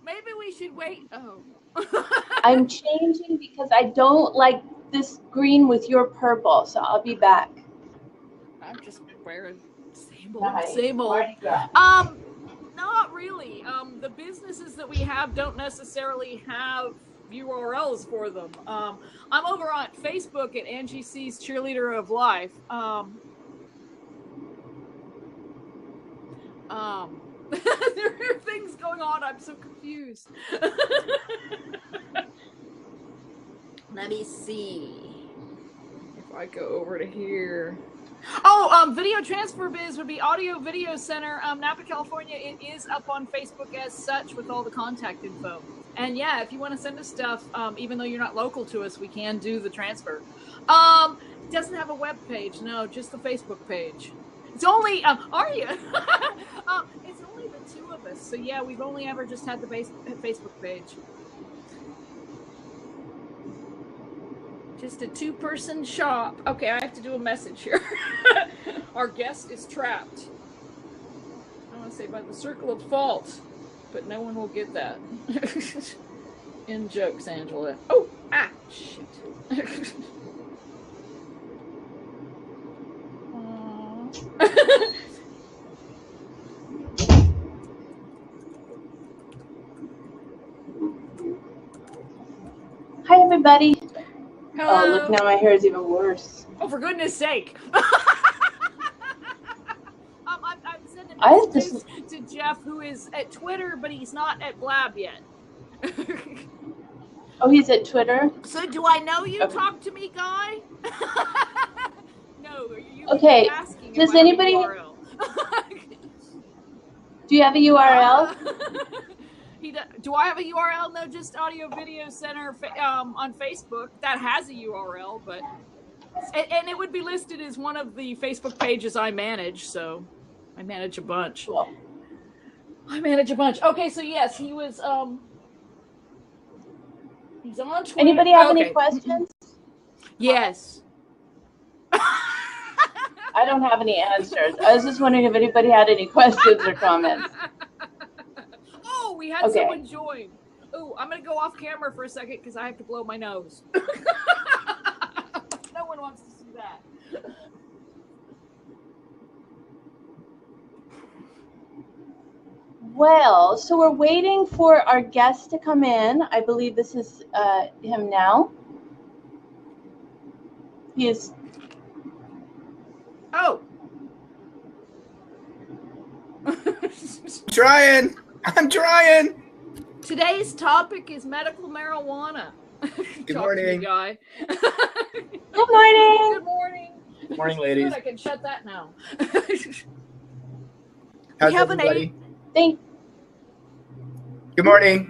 Maybe we should wait. Oh. I'm changing because I don't like this green with your purple, so I'll be back. I'm just wearing same old, Nice. same old. Where'd you go? Not really. The businesses that we have don't necessarily have URLs for them. I'm over on Facebook at Angie C's Cheerleader of Life. There are things going on. I'm so confused. Let me see if I go over to here. Oh, Video Transfer Biz would be Audio Video Center, Napa, California. It is up on Facebook as such with all the contact info. And yeah, if you want to send us stuff, even though you're not local to us, we can do the transfer. It doesn't have a web page, no, just the Facebook page. It's only, are you? It's only the two of us. So yeah, we've only ever just had the Facebook page. Just a two-person shop. Okay, I have to do a message here. Our guest is trapped. I want to say by the circle of fault, but no one will get that. In jokes, Angela. Oh, shit. Hi, everybody. Hello. Oh, look, now my hair is even worse. Oh, for goodness sake. I'm sending messages to Jeff, who is at Twitter, but he's not at Blab yet. Oh, he's at Twitter? So do I know you, okay. Talk to me guy? No, you okay. Asking does anybody... Do you have a URL? Do I have a URL? No, just Audio Video Center on Facebook. That has a URL, but... And it would be listed as one of the Facebook pages I manage, so I manage a bunch. Cool. I manage a bunch. Okay, so yes, he was... He's on Twitter. Anybody have any questions? Yes. I don't have any answers. I was just wondering if anybody had any questions or comments. Oh, we had someone join. Oh, I'm going to go off camera for a second because I have to blow my nose. No one wants to see that. Well, so we're waiting for our guest to come in. I believe this is him now. He is... Oh. I'm trying. Today's topic is medical marijuana. Good morning. Guy. Good morning. Good morning. Good morning, ladies. Good, I can shut that now. How's everybody? Good morning.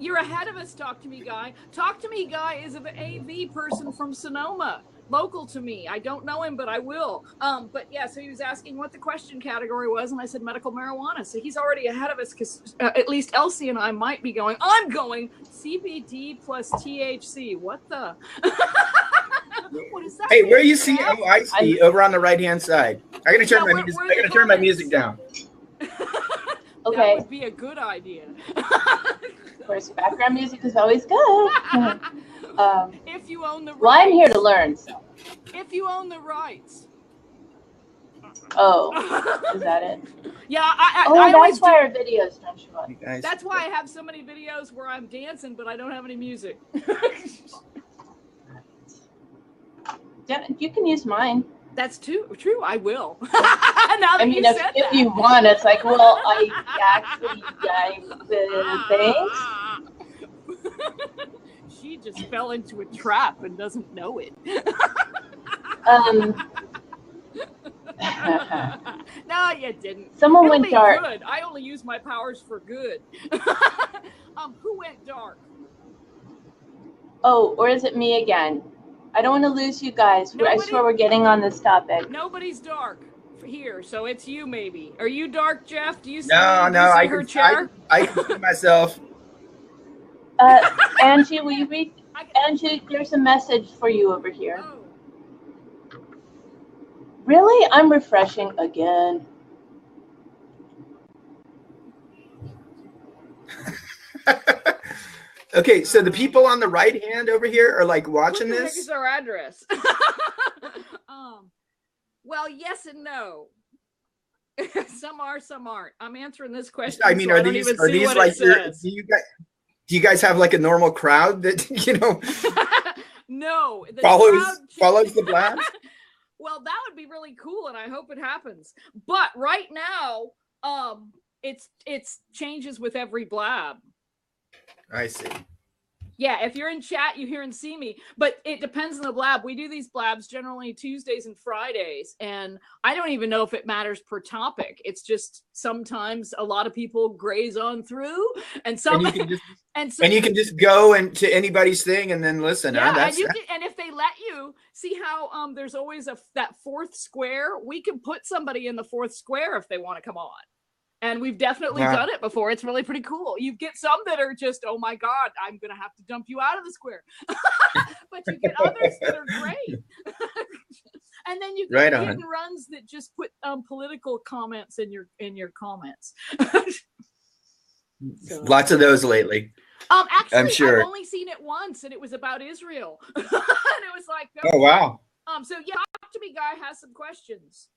You're ahead of us, Talk to Me Guy. Talk to Me Guy is an AV person from Sonoma, local to me. I don't know him, but I will. But yeah, so he was asking what the question category was, and I said medical marijuana. So he's already ahead of us because at least Elsie and I might be going. I'm going CBD plus THC. What the? What is that? Hey, where you see? Oh, I see over on the right-hand side. I gotta turn my music. I gotta turn my music down. Okay. That would be a good idea. Of course, background music is always good. If you own the rights. Well, I'm here to learn. So. If you own the rights. Oh, is that it? Yeah, that's why our videos don't show up. That's why I have so many videos where I'm dancing, but I don't have any music. Yeah, you can use mine. That's true. I will. Now that if you want, it's like, well, I actually thanks. She just fell into a trap and doesn't know it. No, you didn't. Someone went dark. Good. I only use my powers for good. Who went dark? Oh, or is it me again? I don't want to lose you guys. I swear we're getting on this topic. Nobody's dark here, so it's you maybe. Are you dark, Jeff? Do you see, her chair? I can see myself. Angie, will you read? Angie, there's a message for you over here. Oh. Really? I'm refreshing again. Okay, so the people on the right hand over here are like watching what the this. Heck is our address? Well, yes and no. Some are, some aren't. I'm answering this question. I mean, so are I don't these even see what like it says. do you guys have like a normal crowd that No, follows the blabs? Well, that would be really cool, and I hope it happens. But right now, it's changes with every blab. I see. Yeah, if you're in chat, you hear and see me. But it depends on the blab. We do these blabs generally Tuesdays and Fridays. And I don't even know if it matters per topic. It's just sometimes a lot of people graze on through. And some and you can just go to anybody's thing and then listen. Yeah, and if they let you, see how there's always that fourth square. We can put somebody in the fourth square if they want to come on. And we've definitely done it before. It's really pretty cool. You get some that are just, oh my God, I'm going to have to dump you out of the square. But you get others that are great. And then you get hidden runs that just put political comments in your comments. So. Lots of those lately. Actually, I'm sure. I've only seen it once, and it was about Israel. And it was like, oh wow. So yeah, Talk to Me Guy has some questions.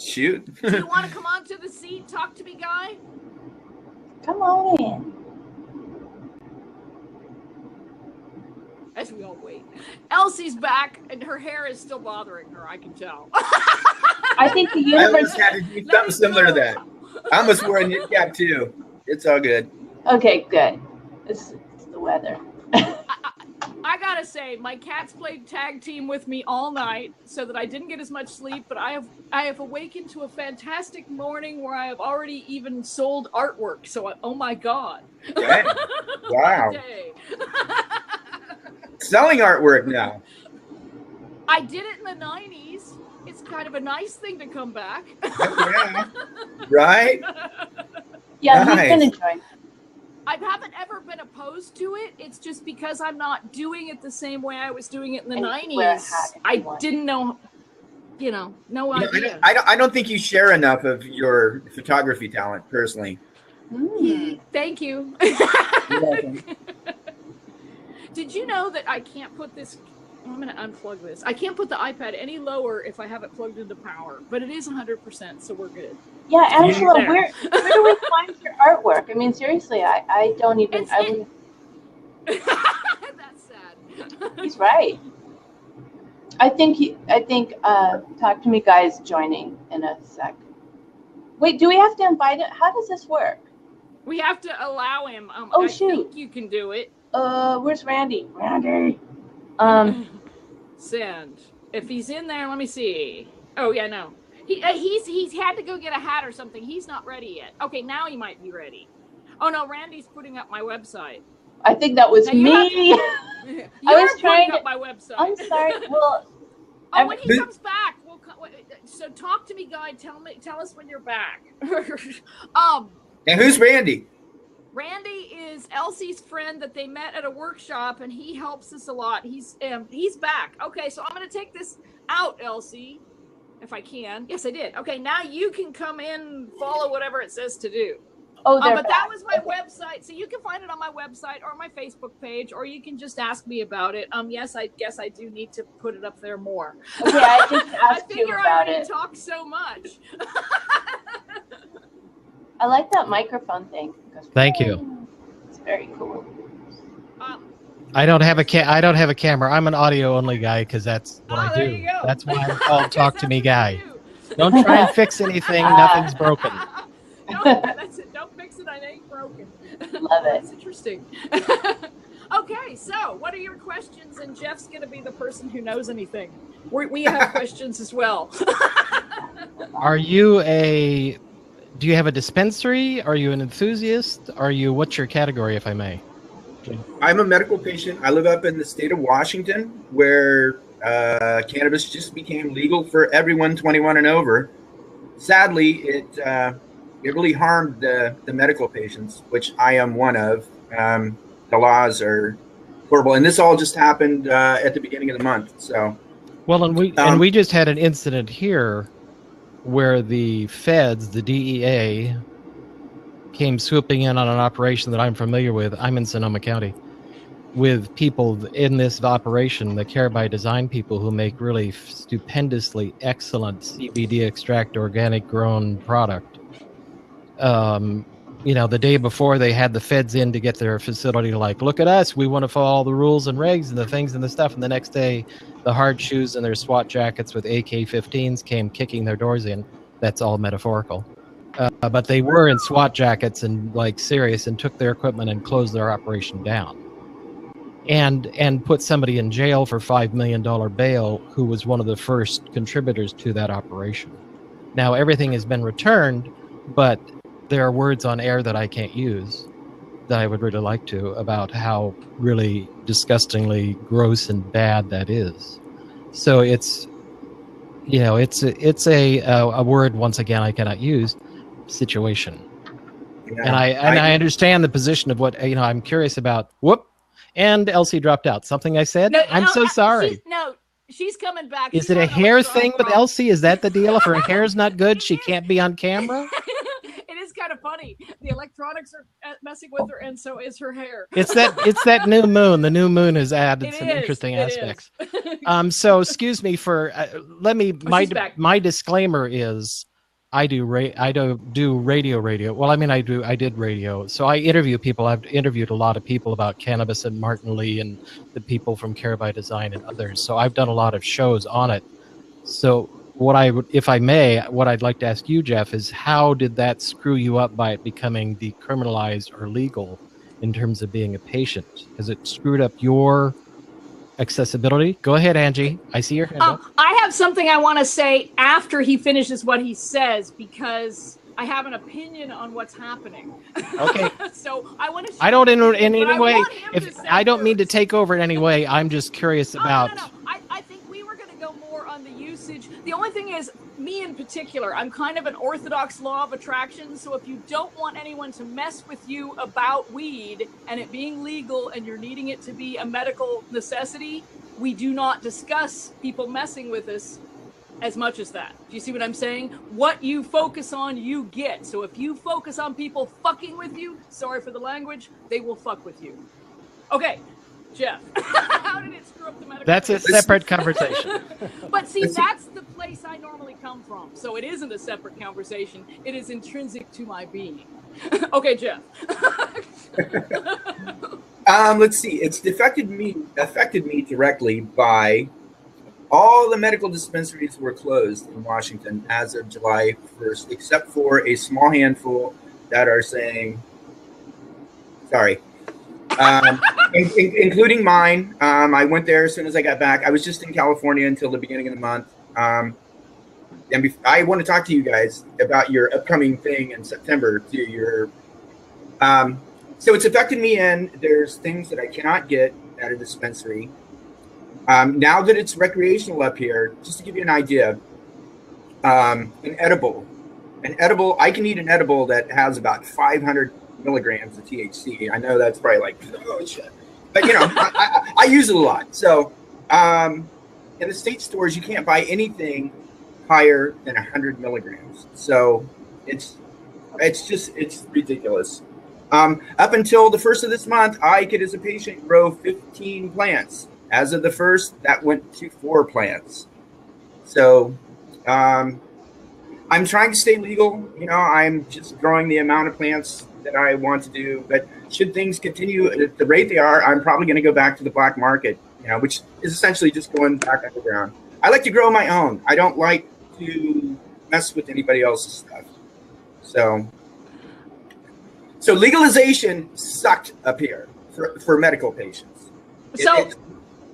Shoot. Do you want to come on to the seat, Talk to Me Guy? Come on in. As we all wait. Elsie's back, and her hair is still bothering her, I can tell. I think the universe had to do something similar to that. I almost wore a knit cap too. It's all good. Okay, good. It's the weather. I gotta say, my cats played tag team with me all night, so that I didn't get as much sleep. But I have awakened to a fantastic morning where I have already even sold artwork. So, oh my God! Right. Wow! Selling artwork now. I did it in the '90s. It's kind of a nice thing to come back. Yeah. Right. Yeah, nice. He's gonna join. I haven't ever been opposed to it. It's just because I'm not doing it the same way I was doing it in the 90s. I didn't know, no idea. I don't think you share enough of your photography talent, personally. Thank you. Did you know that I can't put this? I'm going to unplug this. I can't put the iPad any lower if I have it plugged into power, but it is 100%, so we're good. Yeah, Angela, where do we find your artwork? I mean, seriously, I don't even. That's sad. He's right. I think Talk to Me Guy is joining in a sec. Wait, do we have to invite it? How does this work? We have to allow him. I think you can do it. Where's Randy? Randy. Send. If he's in there, let me see. Oh yeah, no. He's had to go get a hat or something. He's not ready yet. Okay, now he might be ready. Oh no, Randy's putting up my website. I think that was me. I was trying to up my website. I'm sorry. Well, when he comes back, so Talk to Me Guy. Tell us when you're back. And who's Randy? Randy is Elsie's friend that they met at a workshop, and he helps us a lot. He's back. Okay, so I'm going to take this out, Elsie, if I can. Yes, I did. Okay, now you can come in and follow whatever it says to do. Oh, but that was my website, so you can find it on my website or my Facebook page, or you can just ask me about it. Yes, I guess I do need to put it up there more. Okay, I just asked you about it. I talk so much. I like that microphone thing. Thank you. It's very cool. I don't have a camera. I'm an audio only guy because that's what I do. That's why I'm called Talk to Me Guy. Don't try and fix anything. Nothing's broken. No, that's it. Don't fix it. I ain't broken. Love it. That's interesting. Okay, so what are your questions? And Jeff's going to be the person who knows anything. We have questions as well. Do you have a dispensary? Are you an enthusiast? What's your category, if I may? I'm a medical patient. I live up in the state of Washington, where cannabis just became legal for everyone 21 and over. Sadly, it really harmed the medical patients, which I am one of. The laws are horrible, and this all just happened at the beginning of the month. So, well, and we just had an incident here where the feds, the DEA, came swooping in on an operation that I'm familiar with. I'm in Sonoma County with people in this operation, the Care by Design people who make really stupendously excellent CBD extract organic grown product. You know, the day before they had the feds in to get their facility, like, look at us, we want to follow all the rules and regs and the things and the stuff. And the next day, the hard shoes and their SWAT jackets with AK-15s came kicking their doors in. That's all metaphorical. But they were in SWAT jackets and like serious, and took their equipment and closed their operation down. And put somebody in jail for $5 million bail who was one of the first contributors to that operation. Now everything has been returned, but there are words on air that I can't use that I would really like to about how really disgustingly gross and bad that is. So it's, you know, it's a word, once again, I cannot use, situation. Yeah, and I understand the position of what, you know, I'm curious about. Whoop. And Elsie dropped out. Something I said? No, I'm so sorry. She's coming back. Is it a hair thing with Elsie? Is that the deal? If her hair's not good, she can't be on camera? It is kind of funny. The electronics are messing with her, and so is her hair. It's that new moon. The new moon has added some interesting aspects. So excuse me for my disclaimer is I do radio. Well, I mean, I did radio. So I interview people. I've interviewed a lot of people about cannabis and Martin Lee and the people from Care by Design and others. So I've done a lot of shows on it. So what if I may, what I'd like to ask you, Jeff, is how did that screw you up by it becoming decriminalized or legal in terms of being a patient? Has it screwed up your accessibility? Go ahead, Angie. I see your hand up. I have something I want to say after he finishes what he says, because I have an opinion on what's happening. Okay. So I want to. I don't in any way. If I don't mean to take over in any way, I'm just curious about. No. I think we were going to go more on the usage. The only thing is, me in particular, I'm kind of an orthodox law of attraction. So if you don't want anyone to mess with you about weed and it being legal and you're needing it to be a medical necessity, we do not discuss people messing with us as much as that. Do you see what I'm saying? What you focus on, you get. So if you focus on people fucking with you, sorry for the language, they will fuck with you. Okay, Jeff, how did it screw up the medical? That's a separate conversation. But see, that's the place I normally come from. So it isn't a separate conversation. It is intrinsic to my being. Okay, Jeff. Let's see. It's affected me directly by all the medical dispensaries were closed in Washington as of July 1st, except for a small handful that are saying, sorry. Including mine. I went there as soon as I got back. I was just in California until the beginning of the month. And I want to talk to you guys about your upcoming thing in September. So it's affected me, and there's things that I cannot get at a dispensary. Now that it's recreational up here, just to give you an idea, an edible, I can eat an edible that has about 500 milligrams of THC. I know that's probably like, oh shit, but you know, I use it a lot. So in the state stores, you can't buy anything higher than 100 milligrams. So it's ridiculous. Up until the 1st of this month, I could, as a patient, grow 15 plants. As of the 1st, that went to 4 plants. So I'm trying to stay legal. You know, I'm just growing the amount of plants that I want to do. But should things continue at the rate they are, I'm probably going to go back to the black market, you know, which is essentially just going back underground. I like to grow my own. I don't like to mess with anybody else's stuff. So legalization sucked up here for medical patients.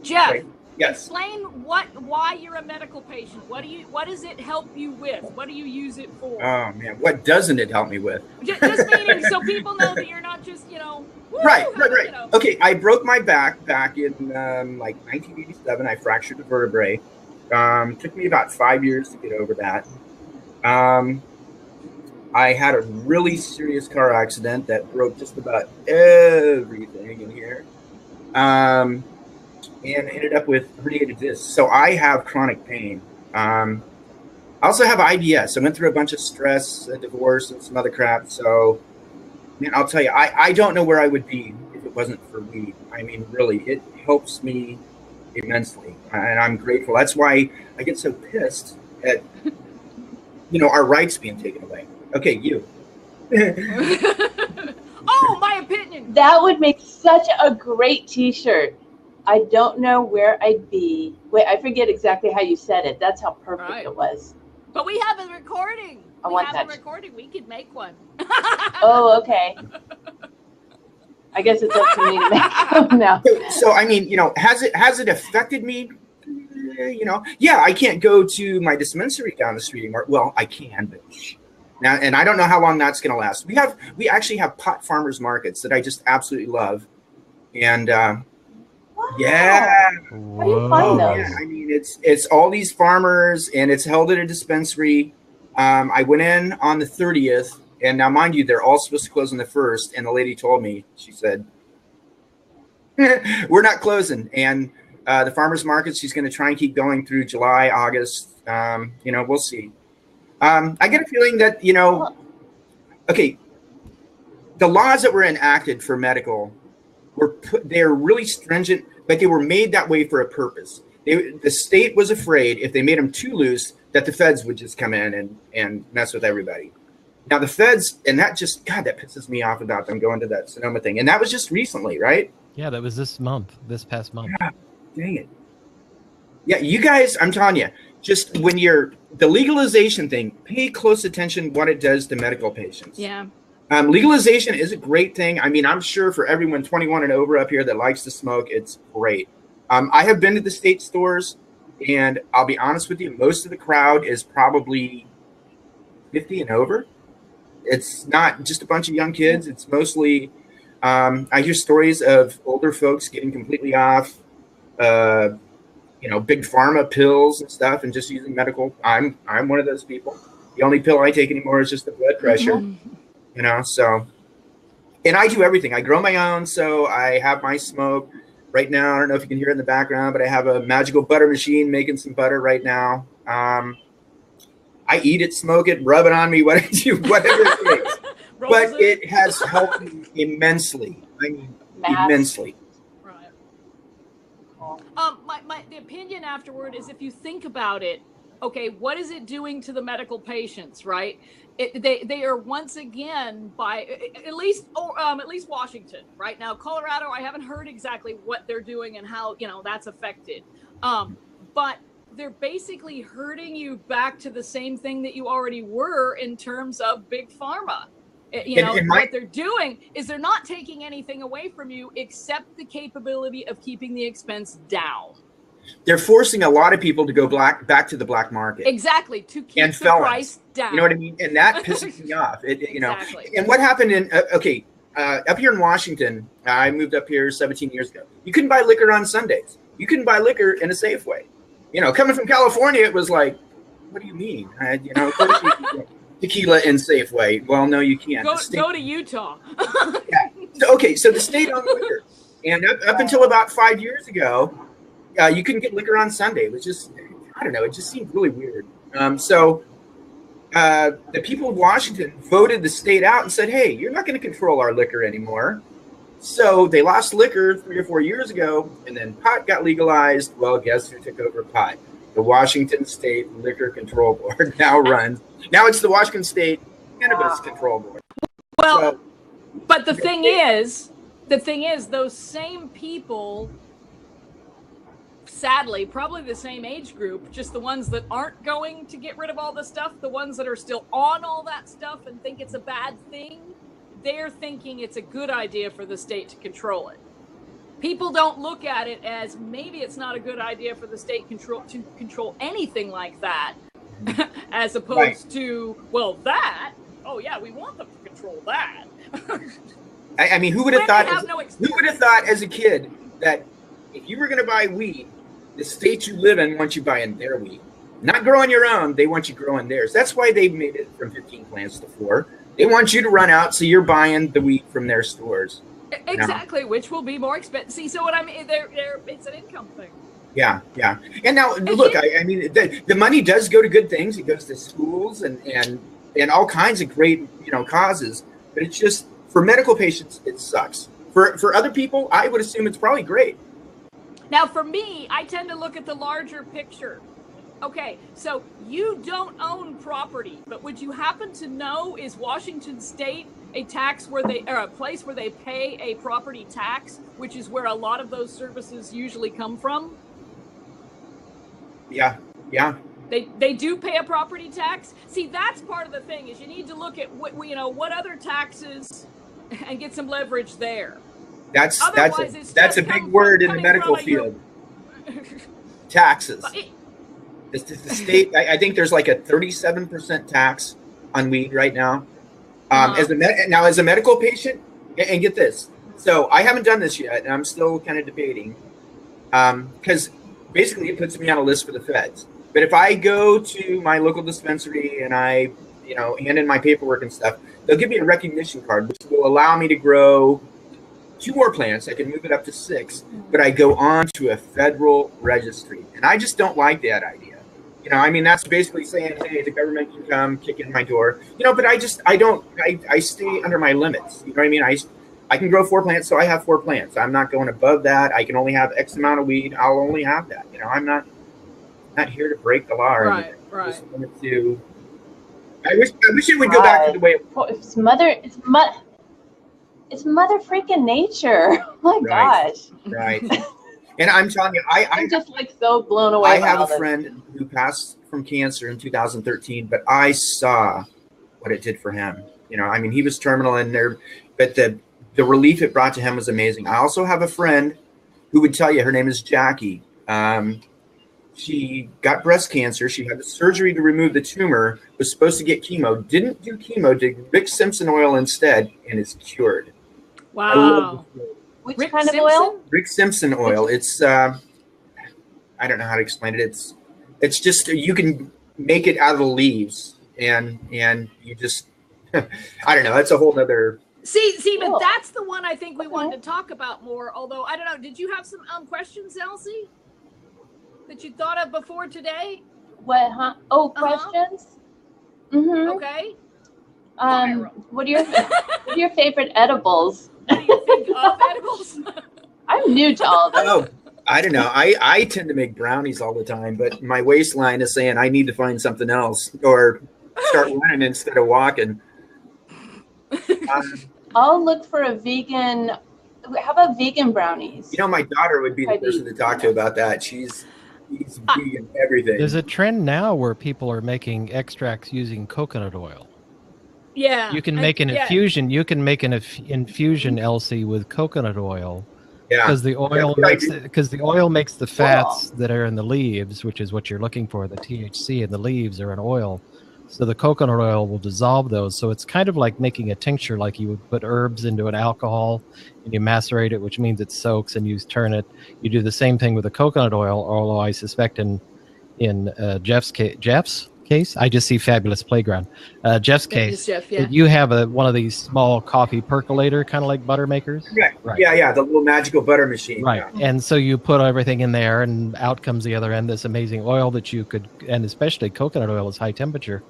Jeff, right. Yes. Explain why you're a medical patient. What does it help you with? What do you use it for? Oh man, what doesn't it help me with? Just meaning so people know that you're not just, you know. Right. You know. Okay, I broke my back in like 1987. I fractured a vertebrae. Took me about 5 years to get over that. I had a really serious car accident that broke just about everything in here. And ended up with herniated discs. So I have chronic pain. I also have IBS. I went through a bunch of stress, a divorce, and some other crap. So Man, I'll tell you, I don't know where I would be if it wasn't for weed. I mean, really, it helps me immensely, and I'm grateful. That's why I get so pissed at, our rights being taken away. Okay, you. Oh, my opinion. That would make such a great T-shirt. I don't know where I'd be. Wait, I forget exactly how you said it. That's how perfect Right. it was. But we have a recording. I We want have that. a recording. We could make one. Oh, okay. I guess it's up to me to make them now. So I mean, has it affected me? Yeah, I can't go to my dispensary down the street anymore. Well, I can, but now, and I don't know how long that's going to last. We actually have pot farmers markets that I just absolutely love, and Wow. yeah. How do you find those? Yeah, I mean, it's all these farmers, and it's held at a dispensary. I went in on the 30th, and now, mind you, they're all supposed to close on the 1st. And the lady told me, she said, "We're not closing." And the farmers market, she's going to try and keep going through July, August. We'll see. I get a feeling that okay, the laws that were enacted for medical they're really stringent, but they were made that way for a purpose. The state was afraid if they made them too loose that the feds would just come in and mess with everybody. Now the feds, and that pisses me off about them going to that Sonoma thing. And that was just recently, right? Yeah, that was this past month. Yeah, dang it. Yeah, you guys, I'm telling you, just when the legalization thing, pay close attention what it does to medical patients. Yeah. Legalization is a great thing. I mean, I'm sure for everyone 21 and over up here that likes to smoke, it's great. I have been to the state stores, and I'll be honest with you, most of the crowd is probably 50 and over. It's not just a bunch of young kids. It's mostly, I hear stories of older folks getting completely off, big pharma pills and stuff, and just using medical. I'm one of those people. The only pill I take anymore is just the blood pressure. So, and I do everything. I grow my own, so I have my smoke right now. I don't know if you can hear it in the background, but I have a magical butter machine making some butter right now. I eat it, smoke it, rub it on me, whatever it takes. But it has helped me immensely. I mean, immensely. Right. The opinion afterward is, if you think about it, okay, what is it doing to the medical patients, right? They are once again at least Washington right now. Colorado, I haven't heard exactly what they're doing and how that's affected, but they're basically hurting you back to the same thing that you already were in terms of big pharma. What they're doing is they're not taking anything away from you except the capability of keeping the expense down. They're forcing a lot of people to go back to the black market. Exactly, to keep the price down. You know what I mean? And that pisses me off. Exactly. And what happened up here in Washington, I moved up here 17 years ago. You couldn't buy liquor on Sundays. You couldn't buy liquor in a Safeway. Coming from California, it was like, what do you mean? Of course you can get tequila in Safeway. Well, no, you can't. Go to Utah. Yeah. So the state owned liquor. And up until about 5 years ago, you couldn't get liquor on Sunday. It was just, I don't know, it just seemed really weird. So the people of Washington voted the state out and said, hey, you're not going to control our liquor anymore. So they lost liquor 3 or 4 years ago, and then pot got legalized. Well, guess who took over pot? The Washington State Liquor Control Board now it's the Washington State Cannabis Control Board. Well, but the thing is, those same people, sadly, probably the same age group, just the ones that aren't going to get rid of all the stuff, the ones that are still on all that stuff and think it's a bad thing, they're thinking it's a good idea for the state to control it. People don't look at it as maybe it's not a good idea for the state to control anything like that, as opposed to, well, that, oh yeah, we want them to control that. I mean, who would have thought as a kid that if you were going to buy weed, the state you live in wants you buying their weed. Not growing your own, they want you growing theirs. That's why they've made it from 15 plants to 4. They want you to run out, so you're buying the weed from their stores. Exactly, which will be more expensive. See, so what I mean, it's an income thing. Yeah. And now, look, I mean, the money does go to good things. It goes to schools and all kinds of great, causes. But it's just For medical patients, it sucks. For other people, I would assume it's probably great. Now, for me, I tend to look at the larger picture. Okay, so you don't own property, but would you happen to know, is Washington State a place where they pay a property tax, which is where a lot of those services usually come from? Yeah. They do pay a property tax. See, that's part of the thing, is you need to look at what other taxes and get some leverage there. That's a big word in the medical field. Taxes. The state, I think there's like a 37% tax on weed right now. As a medical patient, and get this, so I haven't done this yet, and I'm still kind of debating, because basically it puts me on a list for the feds. But if I go to my local dispensary and I, hand in my paperwork and stuff, they'll give me a recognition card, which will allow me to grow 2 more plants. I can move it up to 6, but I go on to a federal registry, and I just don't like that idea. That's basically saying, hey, the government can come kick in my door, but I stay under my limits. You know what I mean? I can grow 4 plants, so I have 4 plants. I'm not going above that. I can only have X amount of weed. I'll only have that. I'm not here to break the law. Right. Just wanted to, I wish it would go back to the way it was. It's mother freaking nature. Oh my gosh. Right. And I'm telling you, I'm just like so blown away. I have a friend who passed from cancer in 2013, but I saw what it did for him. He was terminal in there, but the relief it brought to him was amazing. I also have a friend who would tell you, her name is Jackie. She got breast cancer. She had the surgery to remove the tumor, was supposed to get chemo, didn't do chemo, did Rick Simpson oil instead, and is cured. Wow. Which kind of oil? Rick Simpson oil. It's I don't know how to explain it. It's just, you can make it out of the leaves, and you just I don't know. That's a whole nother. See, but that's the one I think we wanted to talk about more. Although I don't know. Did you have some questions, Elsie, that you thought of before today? What? Huh? Oh, questions. Mm-hmm. Okay. What are your favorite edibles? What do you think of edibles? I'm new to all of this. Oh, I don't know. I tend to make brownies all the time, but my waistline is saying I need to find something else or start running instead of walking. I'll look for a vegan. How about vegan brownies? My daughter would be the person to talk to about that. She's vegan everything. There's a trend now where people are making extracts using coconut oil. Yeah. You can make an infusion. You can make an infusion, Elsie, with coconut oil. Yeah. Because the oil makes the fats that are in the leaves, which is what you're looking for. The THC in the leaves are in oil. So the coconut oil will dissolve those. So it's kind of like making a tincture, like you would put herbs into an alcohol and you macerate it, which means it soaks, and you turn it. You do the same thing with the coconut oil, although I suspect in Jeff's case, I just see Fabulous Playground. Jeff's case, Jeff, yeah. you have one of these small coffee percolator, kind of like butter makers. Right. Yeah, the little magical butter machine. Right. Yeah. And so you put everything in there, and out comes the other end this amazing oil that you could, and especially coconut oil is high temperature.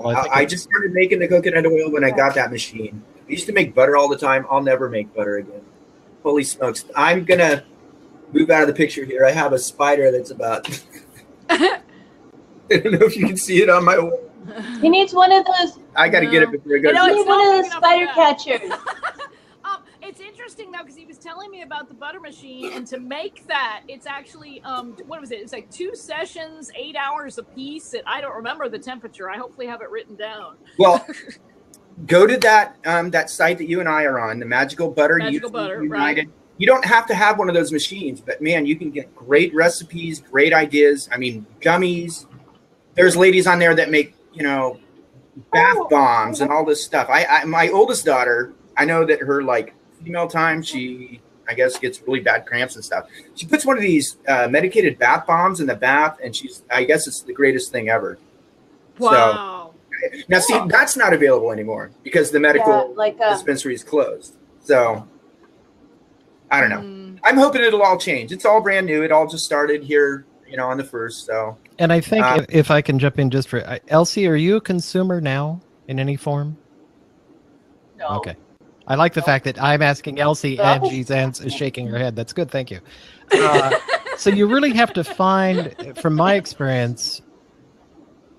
I just started making the coconut oil when I got that machine. I used to make butter all the time. I'll never make butter again. Holy smokes. I'm going to move out of the picture here. I have a spider that's about... I don't know if you can see it on my wall. He needs one of those. I got to get it before I go. He needs one of those spider catchers. It's interesting though, because he was telling me about the butter machine, and to make that, it's actually what was it? It's like 2 sessions, 8 hours a piece. I don't remember the temperature. I hopefully have it written down. Well, go to that site that you and I are on, the Magical Butter. Magical Butter, right? You don't have to have one of those machines, but man, you can get great recipes, great ideas. I mean, gummies. There's ladies on there that make, bath bombs and all this stuff. My oldest daughter, I know that her female time, she, I guess, gets really bad cramps and stuff. She puts one of these medicated bath bombs in the bath, and I guess it's the greatest thing ever. Wow. So, now, see, that's not available anymore because the medical dispensary is closed. So, I don't know. I'm hoping it'll all change. It's all brand new. It all just started here, on the 1st. So, and I think if I can jump in just for Elsie, are you a consumer now in any form? No. Okay. I like the fact that I'm asking Elsie and she's shaking her head. That's good. Thank you. So you really have to find, from my experience,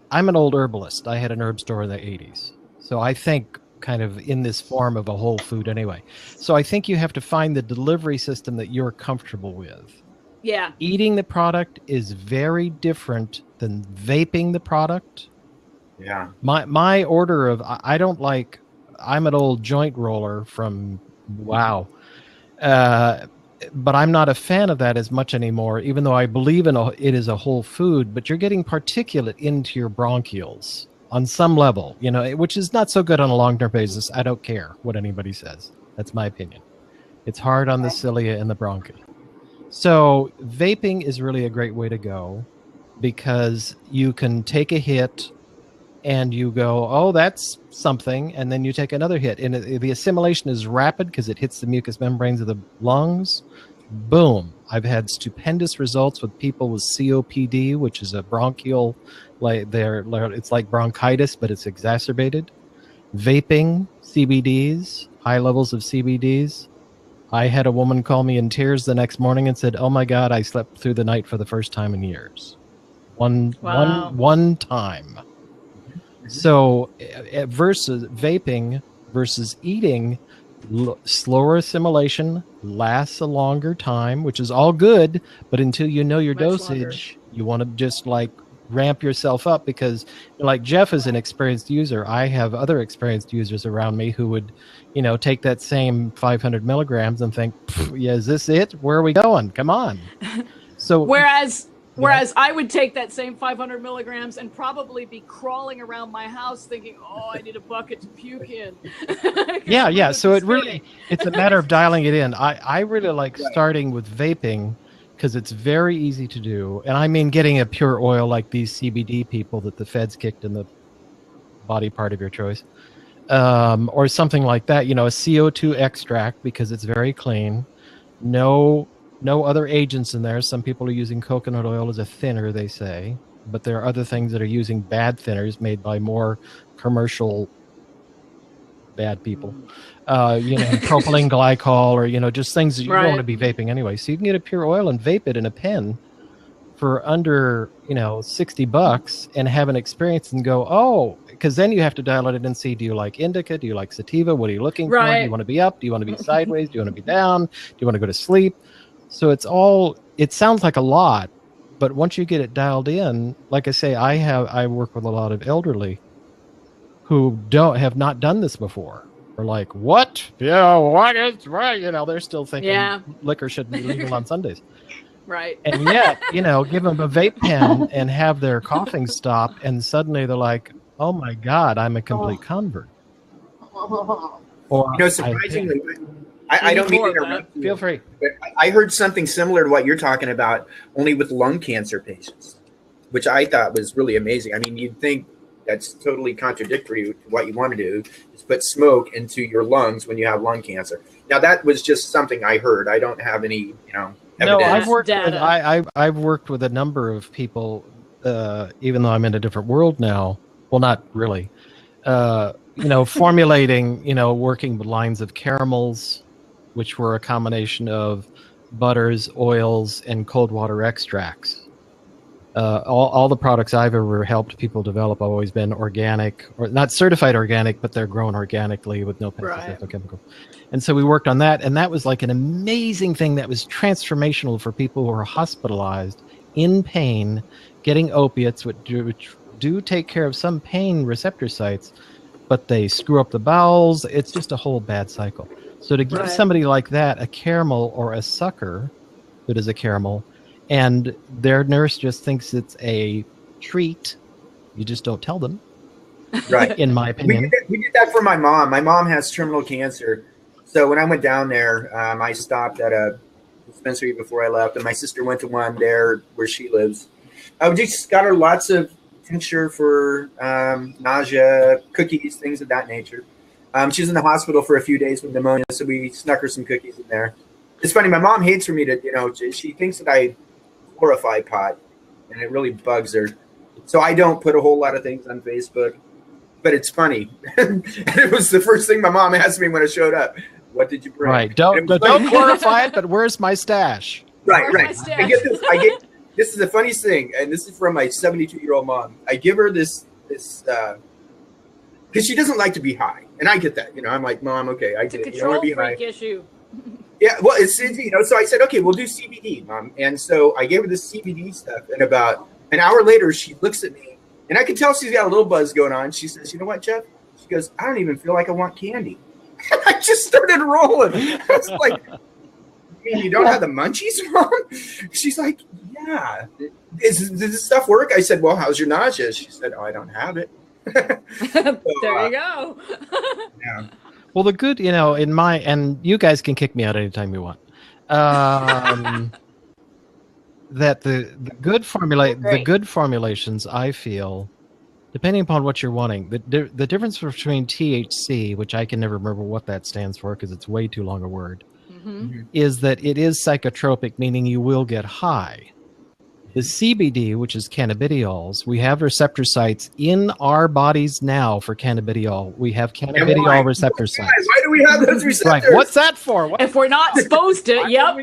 I'm an old herbalist. I had an herb store in the 80s. So I think kind of in this form of a whole food anyway. So I think you have to find the delivery system that you're comfortable with. Yeah. Eating the product is very different than vaping the product. Yeah. My order of, I don't like, I'm an old joint roller from, wow. But I'm not a fan of that as much anymore, even though I believe it is a whole food, but you're getting particulate into your bronchioles on some level, which is not so good on a long-term basis. I don't care what anybody says. That's my opinion. It's hard on the cilia and the bronchi. So vaping is really a great way to go because you can take a hit and you go, oh, that's something, and then you take another hit. And the assimilation is rapid because it hits the mucous membranes of the lungs. Boom. I've had stupendous results with people with COPD, which is a bronchial, it's like bronchitis, but it's exacerbated. Vaping, CBDs, high levels of CBDs. I had a woman call me in tears the next morning and said, oh my God, I slept through the night for the first time in years. One time. So versus vaping versus eating, slower assimilation lasts a longer time, which is all good. But until you know your dosage, you want to just like ramp yourself up because like Jeff is an experienced user. I have other experienced users around me who would, take that same 500 milligrams and think, yeah, is this it? Where are we going? Come on. So Whereas I would take that same 500 milligrams and probably be crawling around my house thinking, oh, I need a bucket to puke in. Yeah. So it's a matter of dialing it in. I really like starting with vaping because it's very easy to do. And I mean getting a pure oil like these CBD people that the feds kicked in the body part of your choice. Or something like that, a CO2 extract because it's very clean. No other agents in there. Some people are using coconut oil as a thinner, they say, but there are other things that are using bad thinners made by more commercial bad people. Propylene glycol or, just things that you don't want to be vaping anyway. So you can get a pure oil and vape it in a pen for under, $60 and have an experience and go, oh, because then you have to dial it in and see, do you like indica? Do you like sativa? What are you looking for? Do you want to be up? Do you want to be sideways? Do you want to be down? Do you want to go to sleep? So it sounds like a lot, but once you get it dialed in, like I say, I work with a lot of elderly who have not done this before. Or like, what? Yeah, what is right? They're still thinking liquor should be legal on Sundays. Right. And yet, give them a vape pen and have their coughing stop, and suddenly they're like, oh my God, I'm a complete convert. Or surprisingly, I don't mean to interrupt you. Feel free. But I heard something similar to what you're talking about, only with lung cancer patients, which I thought was really amazing. I mean, you'd think that's totally contradictory to what you want to do, is put smoke into your lungs when you have lung cancer. Now, that was just something I heard. I don't have any, evidence. No, I've worked with a number of people, even though I'm in a different world now. Well, not really. Formulating, working with lines of caramels, which were a combination of butters, oils, and cold water extracts. All the products I've ever helped people develop have always been organic, or not certified organic, but they're grown organically with no pesticides, no chemicals. And so we worked on that, and that was like an amazing thing that was transformational for people who are hospitalized in pain, getting opiates, which do take care of some pain receptor sites, but they screw up the bowels. It's just a whole bad cycle. So to give somebody like that a caramel or a sucker that is a caramel, and their nurse just thinks it's a treat, you just don't tell them. Right. In my opinion. We did that for my mom. My mom has terminal cancer. So when I went down there, I stopped at a dispensary before I left, and my sister went to one there where she lives. I just got her lots of tincture for nausea, cookies, things of that nature. She was in the hospital for a few days with pneumonia, so we snuck her some cookies in there. It's funny, my mom hates for me to, she thinks that I glorify pot, and it really bugs her. So I don't put a whole lot of things on Facebook. but it's funny. And it was the first thing my mom asked me when I showed up. What did you bring? Right. Don't glorify it, but where's my stash? Right. Where's my I stash? get this is the funniest thing, and this is from my 72-year-old mom. I give her this because she doesn't like to be high, and I get that. You know, I'm like, Mom, okay, I It's a get it. You don't want control to be high. freak issue. Yeah, well, it's, you know, so I said, okay, we'll do CBD, Mom. And so I gave her this CBD stuff, and about an hour later, she looks at me, and I can tell she's got a little buzz going on. She says, you know what, Jeff? She goes, I don't even feel like I want candy. And I just started rolling. I was like, you mean you don't have the munchies, Mom? She's like, yeah. Does this stuff work? I said, well, how's your nausea? She said, oh, I don't have it. So, There you go. yeah. Well, the good, you know, and you guys can kick me out anytime you want. That the good formulations, I feel, depending upon what you're wanting, the difference between THC, which I can never remember what that stands for because it's way too long a word, is that it is psychotropic, meaning you will get high. The CBD, which is cannabidiols, we have receptor sites in our bodies now for cannabidiol. We have cannabidiol receptor sites. Why do we have those receptors? Right. What's that for? If we're not supposed to, yep.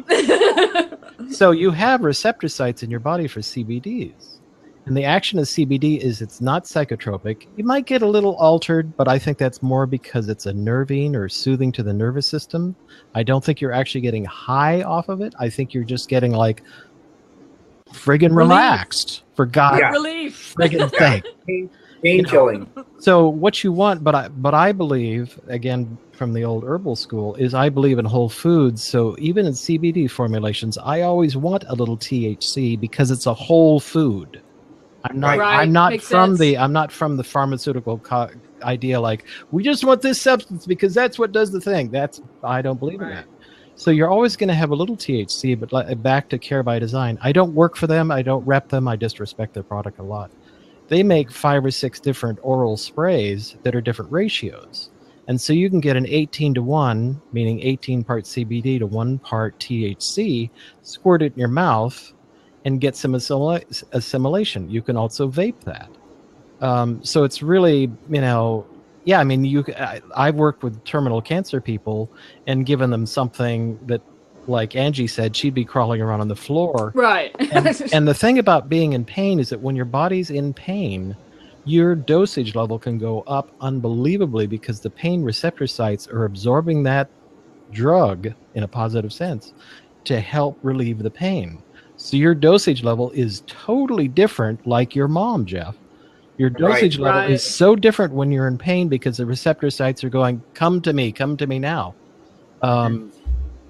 So you have receptor sites in your body for CBDs. And the action of CBD is it's not psychotropic. You might get a little altered, but I think that's more because it's a nervine or soothing to the nervous system. I don't think you're actually getting high off of it. I think you're just getting like friggin' relaxed, for God's Relief. friggin' sake. Pain killing. So what you want, but I believe, again, from the old herbal school, is I believe in whole foods. So even in CBD formulations, I always want a little THC because it's a whole food. I'm not. Right. I'm not Makes from sense. the. I'm not from the pharmaceutical idea. Like we just want this substance because that's what does the thing. I don't believe in that. So you're always going to have a little THC, but back to Care by Design. I don't work for them. I don't rep them. I just respect their product a lot. They make 5 or 6 different oral sprays that are different ratios. And so you can get an 18-to-1, meaning 18 parts CBD to 1 part THC, squirt it in your mouth, and get some assimilation. You can also vape that. So it's really, you know, yeah, I mean, I've worked with terminal cancer people and given them something that, like Angie said, she'd be crawling around on the floor. Right. And the thing about being in pain is that when your body's in pain, your dosage level can go up unbelievably because the pain receptor sites are absorbing that drug in a positive sense to help relieve the pain. So your dosage level is totally different, like your mom, Jeff. Your dosage level is so different when you're in pain because the receptor sites are going, come to me now.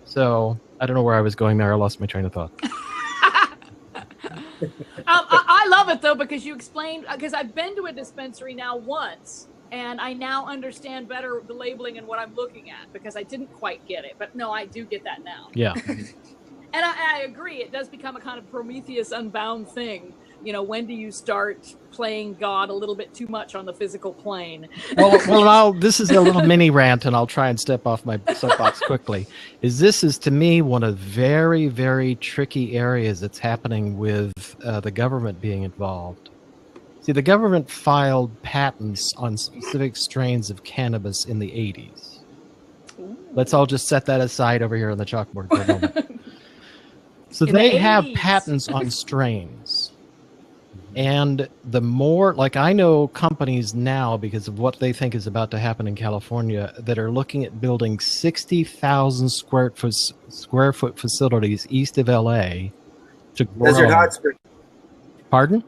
So I don't know where I was going there. I lost my train of thought. I love it though because you explained, because I've been to a dispensary now once and I now understand better the labeling and what I'm looking at because I didn't quite get it, but no, I do get that now. Yeah. And I agree, it does become a kind of Prometheus Unbound thing. You know, when do you start playing God a little bit too much on the physical plane? Well, this is a little mini rant, and I'll try and step off my soapbox quickly. This is to me one of very, very tricky areas that's happening with the government being involved. See, the government filed patents on specific strains of cannabis in the 80s. Ooh. Let's all just set that aside over here on the chalkboard for a moment. So they have patents on strains. And the more, like I know companies now, because of what they think is about to happen in California, that are looking at building 60,000 square foot facilities east of LA to grow. Desert Hot Springs. Pardon?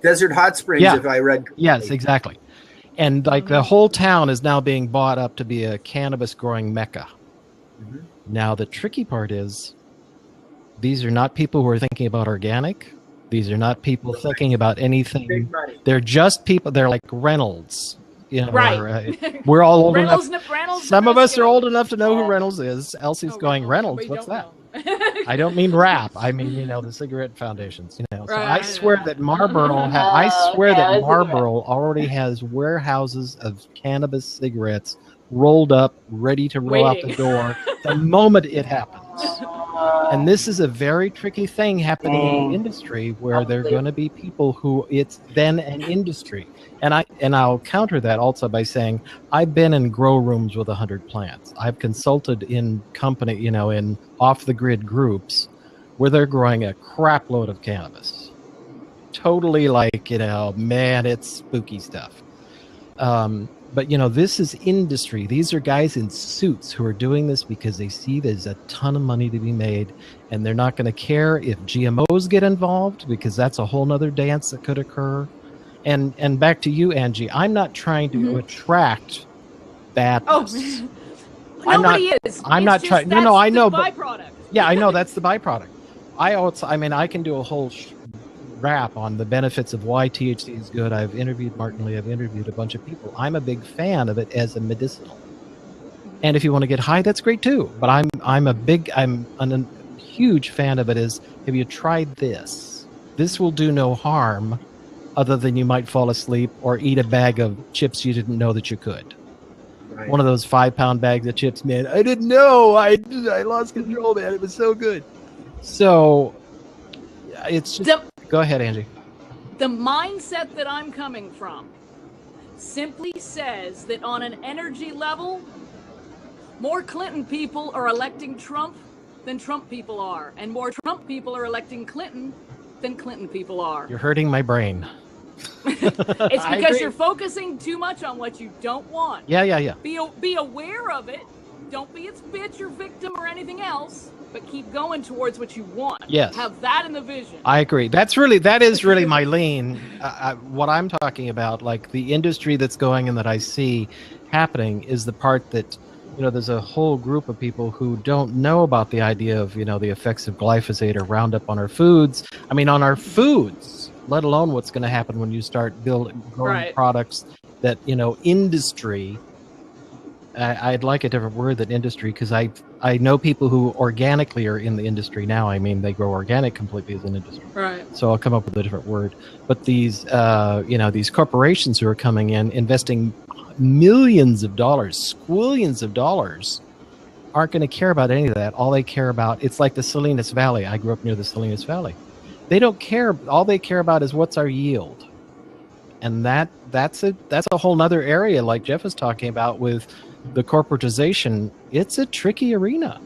Desert Hot Springs, yeah. if I read correctly. Yes, exactly. And like the whole town is now being bought up to be a cannabis growing mecca. Mm-hmm. Now the tricky part is these are not people who are thinking about organic. These are not people thinking about anything. They're just people. They're like Reynolds. You know, right. We're all old Reynolds, enough. Reynolds, some of us are old enough to know who Reynolds is. Elsie's going, Reynolds, what's that? I don't mean rap. I mean, you know, the cigarette foundations. You know, so I swear that Marlboro. Marlboro already has warehouses of cannabis cigarettes rolled up, ready to roll out the door the moment it happens. And this is a very tricky thing happening in Dang. the industry where there are Absolutely. going to be people who it's then an industry. And I'll counter that also by saying I've been in grow rooms with 100 plants. I've consulted in company, in off the grid groups where they're growing a crap load of cannabis. Totally like, man, it's spooky stuff. But this is industry. These are guys in suits who are doing this because they see there's a ton of money to be made, and they're not going to care if GMOs get involved, because that's a whole nother dance that could occur. And back to you, Angie. I'm not trying to attract badness. Nobody is. I'm not trying. No, I know. Byproduct. Yeah, I know that's the byproduct. I can do a whole rap on the benefits of why THC is good. I've interviewed Martin Lee. I've interviewed a bunch of people. I'm a big fan of it as a medicinal. And if you want to get high, that's great too. But I'm a huge fan of it. Have you tried this? This will do no harm, other than you might fall asleep or eat a bag of chips you didn't know that you could. Right. One of those 5-pound bags of chips, man. I didn't know. I lost control, man. It was so good. So it's just. Go ahead, Angie. The mindset that I'm coming from simply says that on an energy level, more Clinton people are electing Trump than Trump people are, and more Trump people are electing Clinton than Clinton people are. You're hurting my brain. It's because you're focusing too much on what you don't want. Yeah. Be aware of it. Don't be its bitch or victim or anything else, but keep going towards what you want. Yes. Have that in the vision. I agree. That is really my lean. What I'm talking about, like the industry that's going and that I see happening, is the part that, there's a whole group of people who don't know about the idea of, the effects of glyphosate or Roundup on our foods. I mean, on our foods, let alone what's going to happen when you start growing products that, industry. I'd like a different word than industry, because I know people who organically are in the industry now. I mean, they grow organic completely as an industry. Right. So I'll come up with a different word. But these, these corporations who are coming in, investing millions of dollars, squillions of dollars, aren't going to care about any of that. All they care about, it's like the Salinas Valley. I grew up near the Salinas Valley. They don't care. All they care about is what's our yield. And that's a whole nother area, like Jeff was talking about with the corporatization. It's a tricky arena.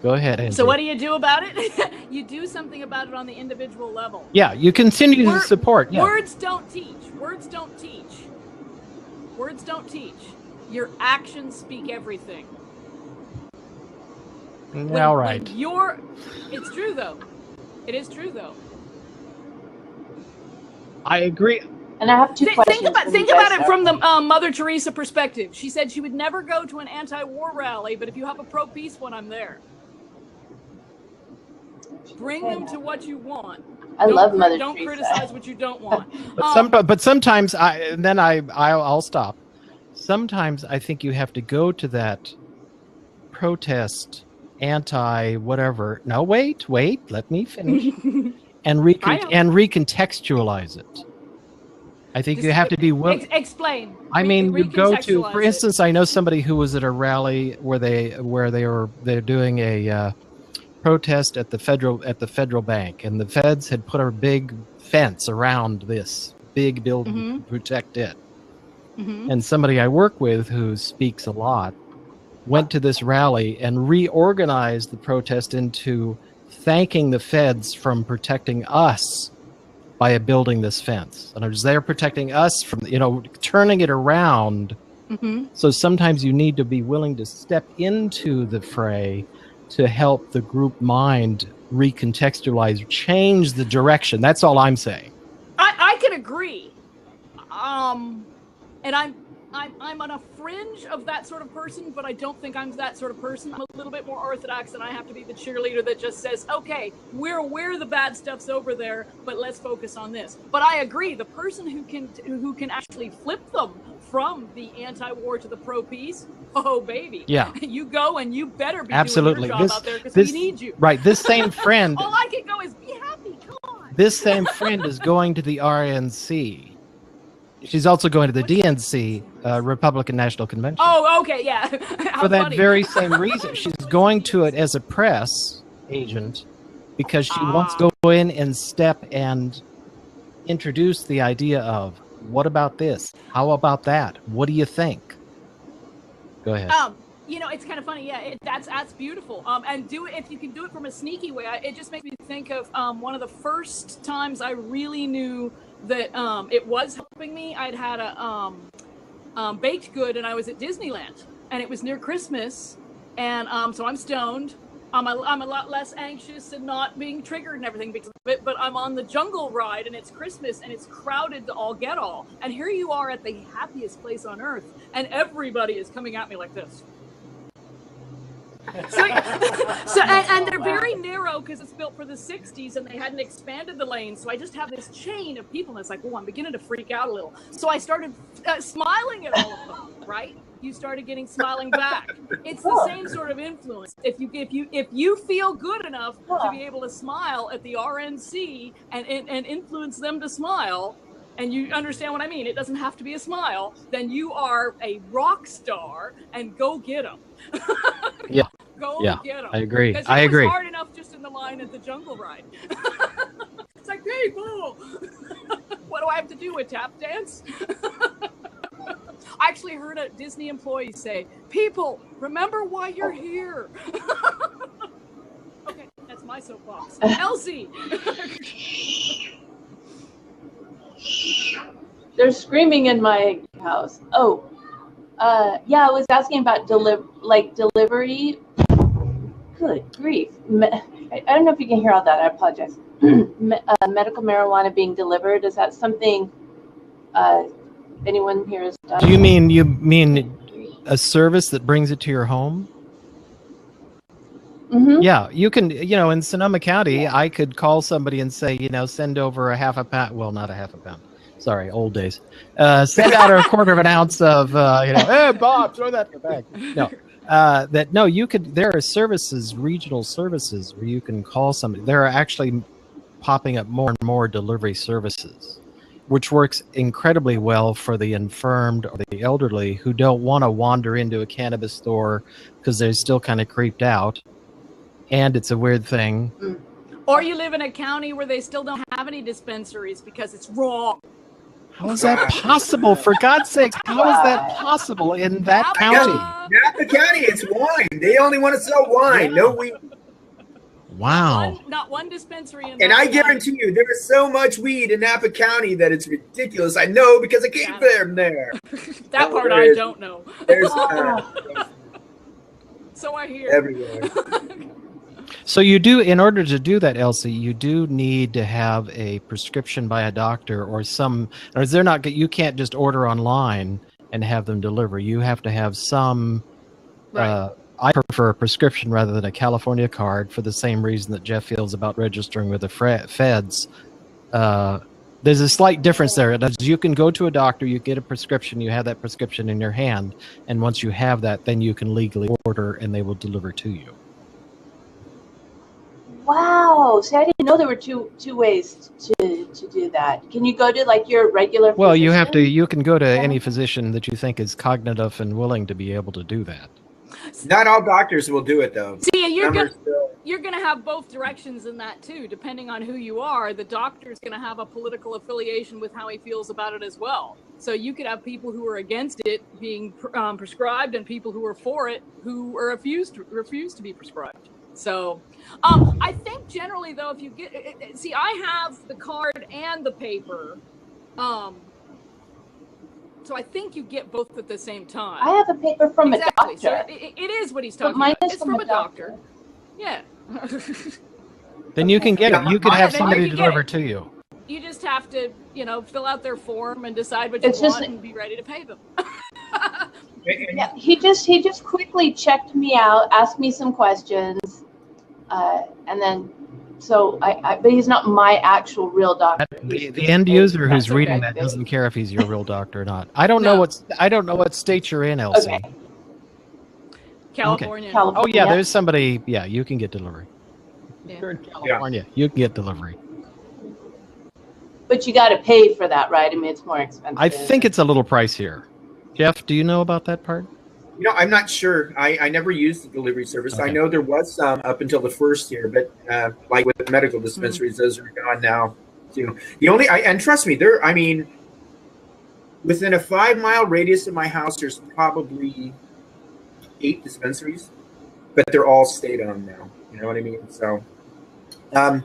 Go ahead, Andrew. So what do you do about it? You do something about it on the individual level. Yeah, you continue to support. Yeah. Words don't teach. Words don't teach. Words don't teach. Your actions speak everything. All right. It's true though. It is true though. I agree. And I have two questions. Think about it from the Mother Teresa perspective. She said she would never go to an anti-war rally, but if you have a pro-peace one, I'm there. Bring them to what you want. I love Mother Teresa. Don't criticize what you don't want. But sometimes I'll stop. Sometimes I think you have to go to that protest, anti-whatever. No, wait, let me finish. and recontextualize it. I think you have to be willing. Explain. I mean, you go to, for instance, I know somebody who was at a rally where they're doing a protest at the federal bank, and the feds had put a big fence around this big building to protect it. Mm-hmm. And somebody I work with who speaks a lot went to this rally and reorganized the protest into thanking the feds from protecting us by building this fence. And they're protecting us from, turning it around. Mm-hmm. So sometimes you need to be willing to step into the fray to help the group mind recontextualize, change the direction. That's all I'm saying. I can agree. And I'm on a fringe of that sort of person, but I don't think I'm that sort of person. I'm a little bit more orthodox, and I have to be the cheerleader that just says, okay, we're aware the bad stuff's over there, but let's focus on this. But I agree, the person who can actually flip them from the anti-war to the pro-peace, oh baby, yeah, you go and you better be absolutely doing your job out there, because we need you. Right, this same friend. All I can go is be happy. Come on. This same friend is going to the RNC She's also going to the DNC, Republican National Convention. Oh, okay, yeah. For that very same reason. She's going to it as a press agent because she wants to go in and step and introduce the idea of, what about this? How about that? What do you think? Go ahead. You know, it's kind of funny. Yeah, that's beautiful. And do it if you can do it from a sneaky way. It just makes me think of one of the first times I really knew that it was helping me. I'd had a baked good, and I was at Disneyland, and it was near Christmas, and so I'm stoned. I'm a lot less anxious and not being triggered and everything because of it, but I'm on the jungle ride and it's Christmas and it's crowded to all get all. And here you are at the happiest place on earth, and everybody is coming at me like this. And they're very narrow because it's built for the 60s and they hadn't expanded the lanes. So I just have this chain of people and it's like, oh, I'm beginning to freak out a little. So I started smiling at all of them, right? You started getting smiling back. It's the same sort of influence. If you feel good enough to be able to smile at the RNC and influence them to smile, and you understand what I mean, it doesn't have to be a smile, then you are a rock star, and go get them. Yeah. Go get them. I agree. Because I agree. It was hard enough just in the line at the jungle ride. It's like, people, what do I have to do, a tap dance? I actually heard a Disney employee say, people, remember why you're here. Okay, that's my soapbox. Elsie! They're screaming in my house. Oh, yeah, I was asking about delivery. Good grief. I don't know if you can hear all that. I apologize. Medical marijuana being delivered, is that something anyone here has done? Do you mean a service that brings it to your home? Mm-hmm. Yeah, you can, in Sonoma County, I could call somebody and say, send over a half a pound. Well, not a half a pound. Sorry, old days. Send out a quarter of an ounce of, hey, Bob, throw that in the bag. No, you could, there are services, regional services, where you can call somebody. There are actually popping up more and more delivery services, which works incredibly well for the infirmed or the elderly who don't want to wander into a cannabis store because they're still kind of creeped out. And it's a weird thing. Or you live in a county where they still don't have any dispensaries because it's wrong. How is that possible? For God's sakes, how is that possible in that county? Napa County, it's wine. They only want to sell wine. No weed. Wow. Not one dispensary in And I guarantee you, there is so much weed in Napa County that it's ridiculous. I know because I came from there. That part I don't know. There's so I hear. Everywhere. So you do, in order to do that, Elsie, you do need to have a prescription by a doctor or they're not, you can't just order online and have them deliver. You have to have some, right. I prefer a prescription rather than a California card for the same reason that Jeff feels about registering with the feds. There's a slight difference there. You can go to a doctor, you get a prescription, you have that prescription in your hand, and once you have that, then you can legally order and they will deliver to you. Wow. See, I didn't know there were two ways to do that. Can you go to like your regular Well, physician? you can go to any physician that you think is cognitive and willing to be able to do that. Not all doctors will do it though. See, you're gonna have both directions in that too, depending on who you are. The doctor's gonna have a political affiliation with how he feels about it as well. So you could have people who are against it being prescribed, and people who are for it who are refuse to be prescribed. So, I think generally though, if you get, see, I have the card and the paper, so I think you get both at the same time. I have a paper from a doctor. So it is what he's talking But mine about. is It's from a doctor. Yeah. Then you can get it. You can have Then somebody you can deliver get to you. You just have to, fill out their form and decide what you want and be ready to pay them. Yeah, he just quickly checked me out, asked me some questions, and then but he's not my actual real doctor. The end user who's That's reading okay. that doesn't care if he's your real doctor or not. I don't know what state you're in, Elsie. Okay. California. California. Oh yeah, there's somebody. Yeah, you can get delivery. Yeah. You're in California. You can get delivery. But you got to pay for that, right? I mean, it's more expensive. I think it's a little pricier. Jeff, do you know about that part? I'm not sure. I never used the delivery service. Okay. I know there was some up until the first year, but like with the medical dispensaries, those are gone now. Too. And trust me, within a 5-mile radius of my house, there's probably 8 dispensaries, but they're all state-owned now. You know what I mean? So the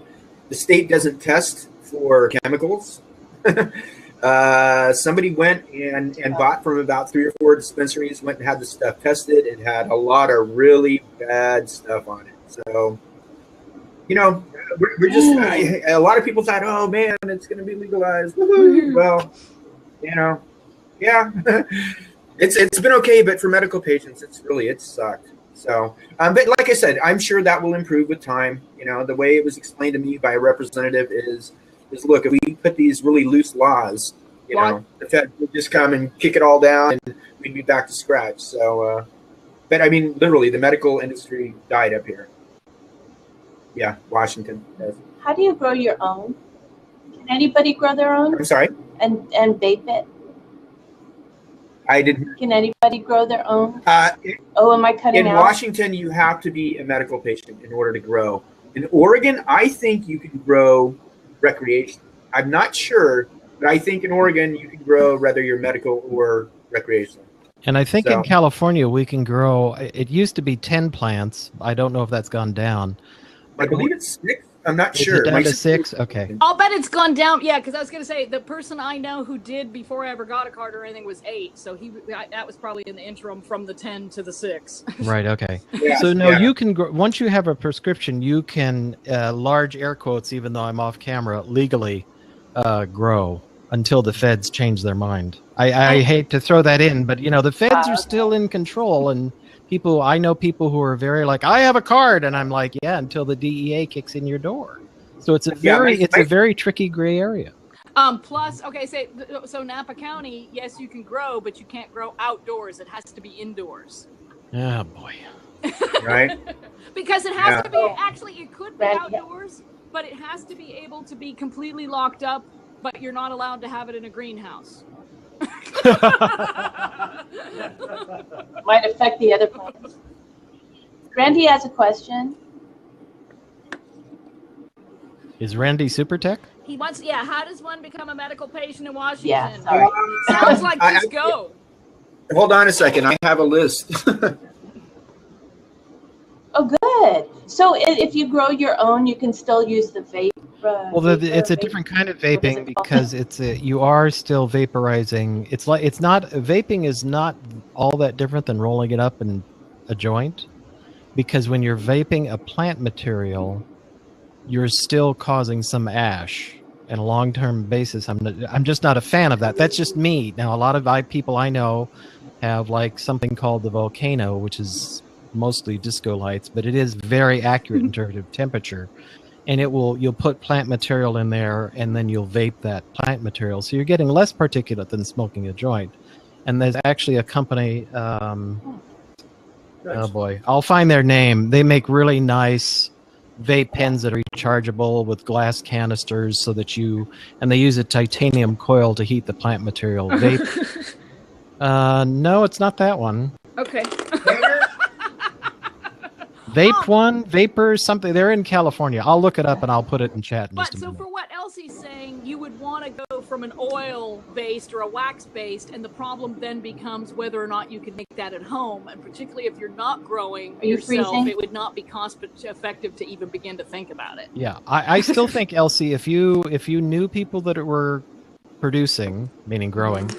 state doesn't test for chemicals. Somebody went and bought from about 3 or 4 dispensaries, went and had the stuff tested. It had a lot of really bad stuff on it. So, we're just, a lot of people thought, oh man, it's going to be legalized. Woo-hoo. Well, yeah, it's been okay, but for medical patients, it sucked. So, but like I said, I'm sure that will improve with time. The way it was explained to me by a representative is look, if we put these really loose laws, the Fed would just come and kick it all down and we'd be back to scratch. So, but I mean, literally, the medical industry died up here. Yeah, Washington does. How do you grow your own? Can anybody grow their own? I'm sorry? And vape it? I didn't. Can anybody grow their own? Am I cutting out? In Washington, you have to be a medical patient in order to grow. In Oregon, I think you can grow recreation. I'm not sure, but I think in Oregon you can grow whether you're medical or recreational. And I think in California we can grow. It used to be 10 plants. I don't know if that's gone down. I believe it's 6. I'm not sure. Is it down to 6? Okay. I'll bet it's gone down. Yeah, because I was going to say the person I know who did before I ever got a card or anything was 8. So that was probably in the interim from the 10 to the 6. Right. Okay. Yeah, so you can grow, once you have a prescription, you can large air quotes, even though I'm off camera, legally grow until the feds change their mind. I hate to throw that in, but the feds are still in control, and I know people who are very like, I have a card, and I'm like, yeah, until the DEA kicks in your door. So it's a very tricky gray area. Plus, okay, so Napa County, yes, you can grow, but you can't grow outdoors. It has to be indoors. Oh boy. Right. Because it has to be. Actually, it could be outdoors, but it has to be able to be completely locked up. But you're not allowed to have it in a greenhouse. Might affect the other plants. Randy has a question. Is Randy Super Tech? He wants, how does one become a medical patient in Washington? Yeah, sorry. Sounds like just go. Hold on a second. I have a list. Oh, good. So if you grow your own, you can still use the vape. Well, it's a different kind of vaping because you are still vaporizing. Vaping is not all that different than rolling it up in a joint, because when you're vaping a plant material, you're still causing some ash. On a long-term basis, I'm just not a fan of that. That's just me. Now, a lot of people I know have like something called the Volcano, which is mostly disco lights, but it is very accurate in terms of temperature. And you'll put plant material in there, and then you'll vape that plant material. So you're getting less particulate than smoking a joint. And there's actually a company, oh boy, I'll find their name. They make really nice vape pens that are rechargeable with glass canisters and they use a titanium coil to heat the plant material. Vape. No, it's not that one. Okay. Vape one, Vapor, something. They're in California. I'll look it up and I'll put it in chat in just a minute. So for what Elsie's saying, you would want to go from an oil-based or a wax-based, and the problem then becomes whether or not you can make that at home. And particularly if you're not growing yourself, it would not be cost-effective to even begin to think about it. Yeah, I still think, Elsie, if you knew people that were producing, meaning growing,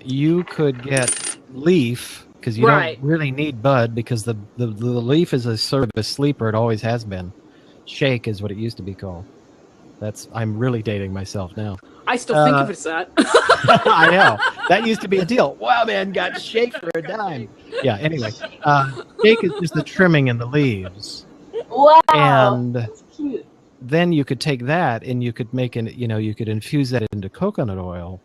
you could get leaf. Because you don't really need bud, because the leaf is a sort of a sleeper. It always has been. Shake is what it used to be called. I'm really dating myself now. I still think of it as that. I know. That used to be a deal. Wow, man, got shake for a dime. Yeah, anyway. Shake is just the trimming in the leaves. Wow. And that's cute. Then you could take that and you could you could infuse that into coconut oil.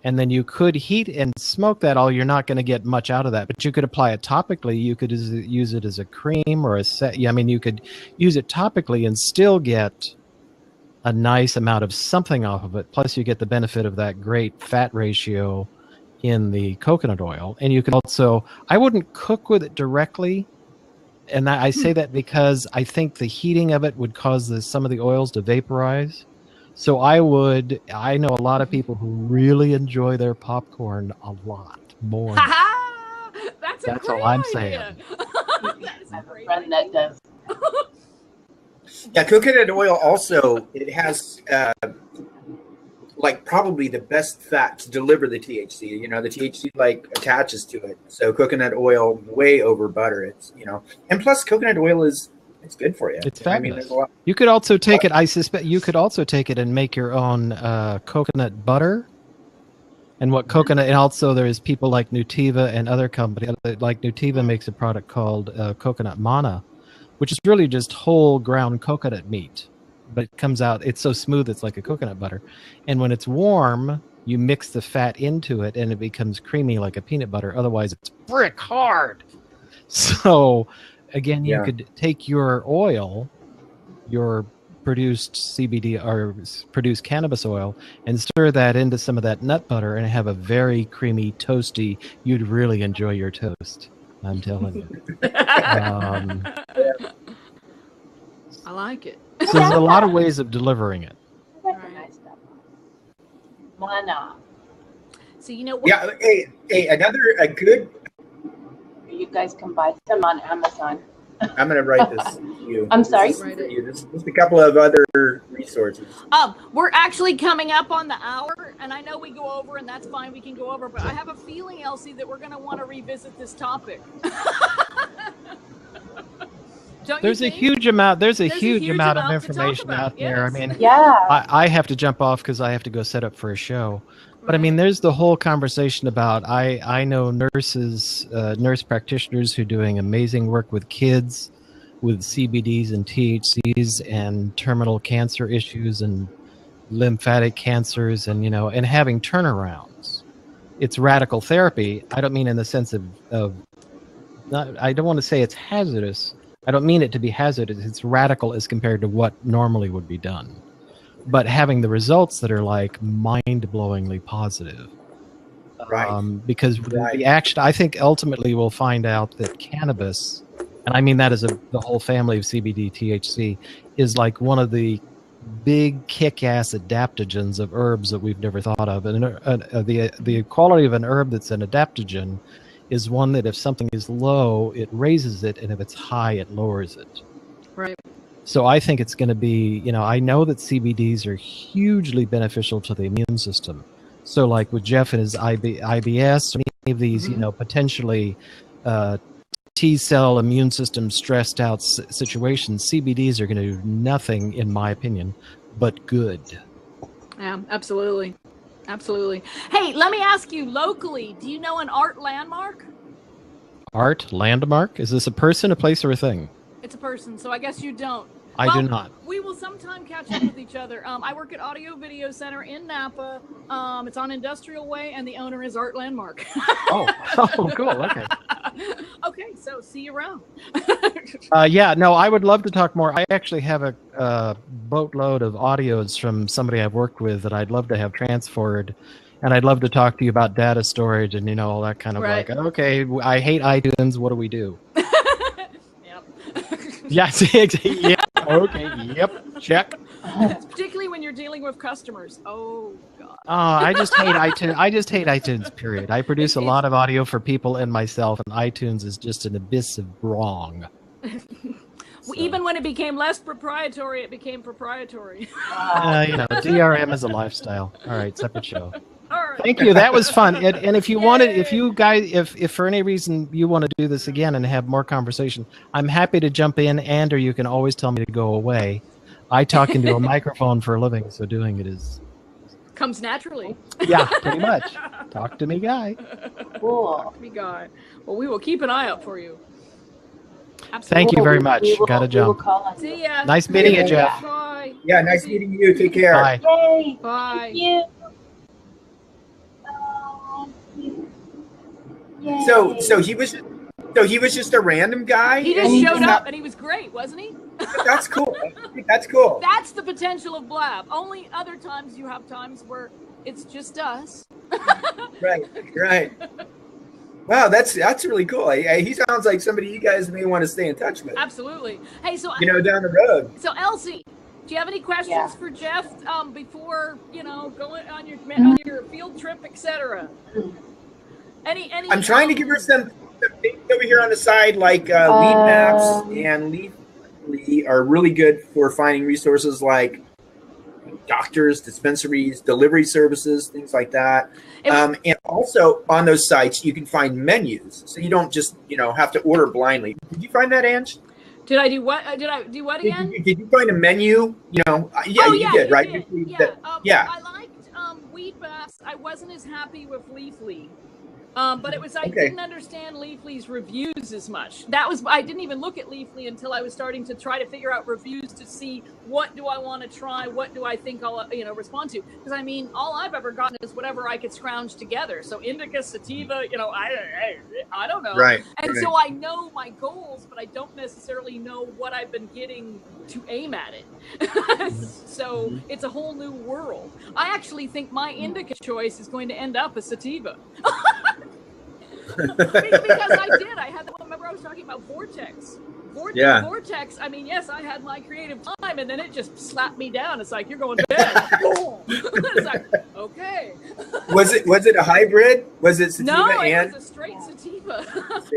And then you could heat and smoke that all. You're not going to get much out of that, but you could apply it topically. You could use it as a cream or a set. Yeah, I mean, you could use it topically and still get a nice amount of something off of it. Plus, you get the benefit of that great fat ratio in the coconut oil. And you can also, I wouldn't cook with it directly. And I say that because I think the heating of it would cause some of the oils to vaporize. So I know a lot of people who really enjoy their popcorn a lot more. That's all I'm saying. I have a friend that does. Yeah, coconut oil also, it has like probably the best fat to deliver the THC. You know, the THC like attaches to it. So coconut oil way over butter. It's, you know, and plus coconut oil it's good for you. It's fabulous. I mean, there's a lot. You could also take it. I suspect you could also take it and make your own coconut butter. And what coconut, and also there's people like Nutiva and other companies. Like Nutiva makes a product called Coconut Mana, which is really just whole ground coconut meat. But it comes out, it's so smooth, it's like a coconut butter. And when it's warm, you mix the fat into it and it becomes creamy like a peanut butter. Otherwise, it's brick hard. So, again, you could take your oil, your produced CBD or produced cannabis oil, and stir that into some of that nut butter and have a very creamy, toasty, you'd really enjoy your toast. I'm telling you. I like it. So there's a lot of ways of delivering it. Mana. So you know what? Yeah, a good. You guys can buy some on Amazon. I'm gonna write this to you. I'm sorry? Just a couple of other resources. We're actually coming up on the hour, and I know we go over, and that's fine. We can go over, but I have a feeling, Elsie, that we're going to want to revisit this topic. There's a huge amount. There's a huge amount of information out there. Yes. I mean, Yeah. I have to jump off because I have to go set up for a show. But I mean, there's the whole conversation about I know nurses, nurse practitioners who are doing amazing work with kids, with CBDs and THCs and terminal cancer issues and lymphatic cancers, and and having turnarounds. It's radical therapy. I don't mean in the sense of not. I don't want to say it's hazardous. I don't mean it to be hazardous. It's radical as compared to what normally would be done. But having the results that are like mind-blowingly positive. Right. Because the action, I think ultimately we'll find out that cannabis, and I mean that as the whole family of CBD, THC, is like one of the big kick-ass adaptogens of herbs that we've never thought of. And the quality of an herb that's an adaptogen is one that if something is low, it raises it, and if it's high, it lowers it. Right. So I think it's going to be, I know that CBDs are hugely beneficial to the immune system. So like with Jeff and his IBS, or any of these, potentially T-cell immune system stressed out situations, CBDs are going to do nothing, in my opinion, but good. Yeah, absolutely. Absolutely. Hey, let me ask you, locally, do you know an art landmark? Art landmark? Is this a person, a place, or a thing? It's a person, so I guess you don't. I do not. We will sometime catch up with each other. I work at Audio Video Center in Napa. It's on Industrial Way, and the owner is Art Landmark. Oh, cool. Okay. Okay, so see you around. Yeah, no, I would love to talk more. I actually have a boatload of audios from somebody I've worked with that I'd love to have transferred. And I'd love to talk to you about data storage and, all that kind of like, okay, I hate iTunes. What do we do? Yes, yeah, okay, yep, check. Particularly when you're dealing with customers. Oh, God. I just hate iTunes. I just hate iTunes, period. I produce a lot of audio for people and myself, and iTunes is just an abyss of wrong. So. Even when it became less proprietary, it became proprietary. DRM is a lifestyle. All right, separate show. All right. Thank you. That was fun. And if you wanted, if you guys, if for any reason you want to do this again and have more conversation, I'm happy to jump in, or you can always tell me to go away. I talk into a microphone for a living, so doing it comes naturally. Yeah, pretty much. Talk to me, guy. Cool. Talk to me, guy. Well, we will keep an eye out for you. Absolutely. Thank you very much. Gotta jump. See ya. Nice meeting you, Jeff. Bye. Yeah, nice meeting you. Take care. Bye. Yay. Bye. Thank you. Yay. So he was So he was just a random guy? He just showed up, and he was great, wasn't he? That's cool. That's cool. That's the potential of Blab. Only other times you have times where it's just us. Right. Wow, that's really cool. He sounds like somebody you guys may want to stay in touch with. Absolutely. Hey, so down the road. So Elsie, do you have any questions for Jeff before going on your field trip, etc.? Any? I'm trying to give her some things over here on the side, like lead maps and Leafly are really good for finding resources like doctors, dispensaries, delivery services, things like that. And also on those sites, you can find menus, so you don't just have to order blindly. Did you find that, Ange? Did I do what? Did I do what again? Did you find a menu? You did, right? Did. Yeah. I liked Weed Maps. I wasn't as happy with Leafly. But it was I didn't understand Leafly's reviews as much. I didn't even look at Leafly until I was starting to try to figure out reviews to see what do I want to try, what do I think I'll respond to. Because I mean, all I've ever gotten is whatever I could scrounge together. So indica, sativa, I don't know. Right. And so I know my goals, but I don't necessarily know what I've been getting to aim at it. So it's a whole new world. I actually think my indica choice is going to end up a sativa. Because I had that one. Remember I was talking about Vortex. Vortex, I mean, yes, I had my creative time, and then it just slapped me down. It's like, you're going to bed. It's like, okay. Was it a hybrid? Was it sativa? No, it was a straight sativa.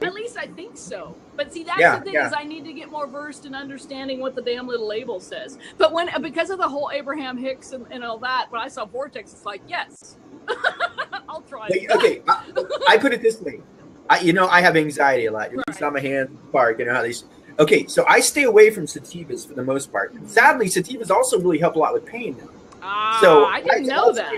At least I think so. But see, that's the thing is I need to get more versed in understanding what the damn little label says. But because of the whole Abraham Hicks and all that, when I saw Vortex, it's like, yes. I'll try it. Okay, I put it this way. I have anxiety a lot. At least on my hands bark. How these. Okay, so I stay away from sativas for the most part. Sadly, sativas also really help a lot with pain now. So I didn't know that.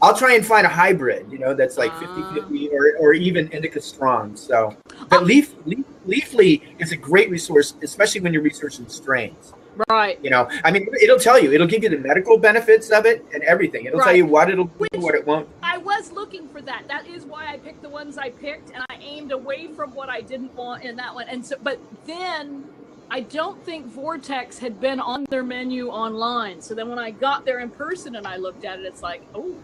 I'll try and find a hybrid, that's like 50-50 or even indica strong. So, but Leafly is a great resource, especially when you're researching strains. Right. I mean, it'll tell you. It'll give you the medical benefits of it and everything. It'll tell you what it'll do, what it won't. I was looking for that. That is why I picked the ones I picked, and I aimed away from what I didn't want in that one. And so, but then I don't think Vortex had been on their menu online. So then when I got there in person and I looked at it, it's like, oh.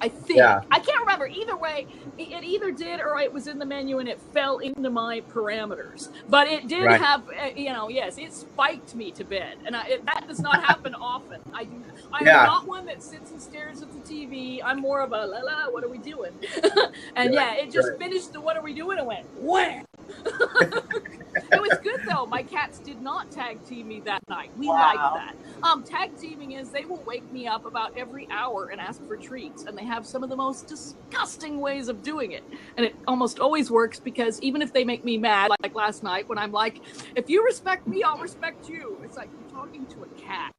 I think I can't remember. Either way, it either did or it was in the menu and it fell into my parameters. But it did have, yes, it spiked me to bed, and that does not happen often. I'm not one that sits and stares at the TV. I'm more of a what are we doing? And it just finished the what are we doing and went wham. It was good though. My cats did not tag team me that night. We like that. Tag teaming is they will wake me up about every hour and ask for treats, and they have some of the most disgusting ways of doing it. And it almost always works because even if they make me mad, like last night when I'm like, if you respect me, I'll respect you. It's like you're talking to a cat.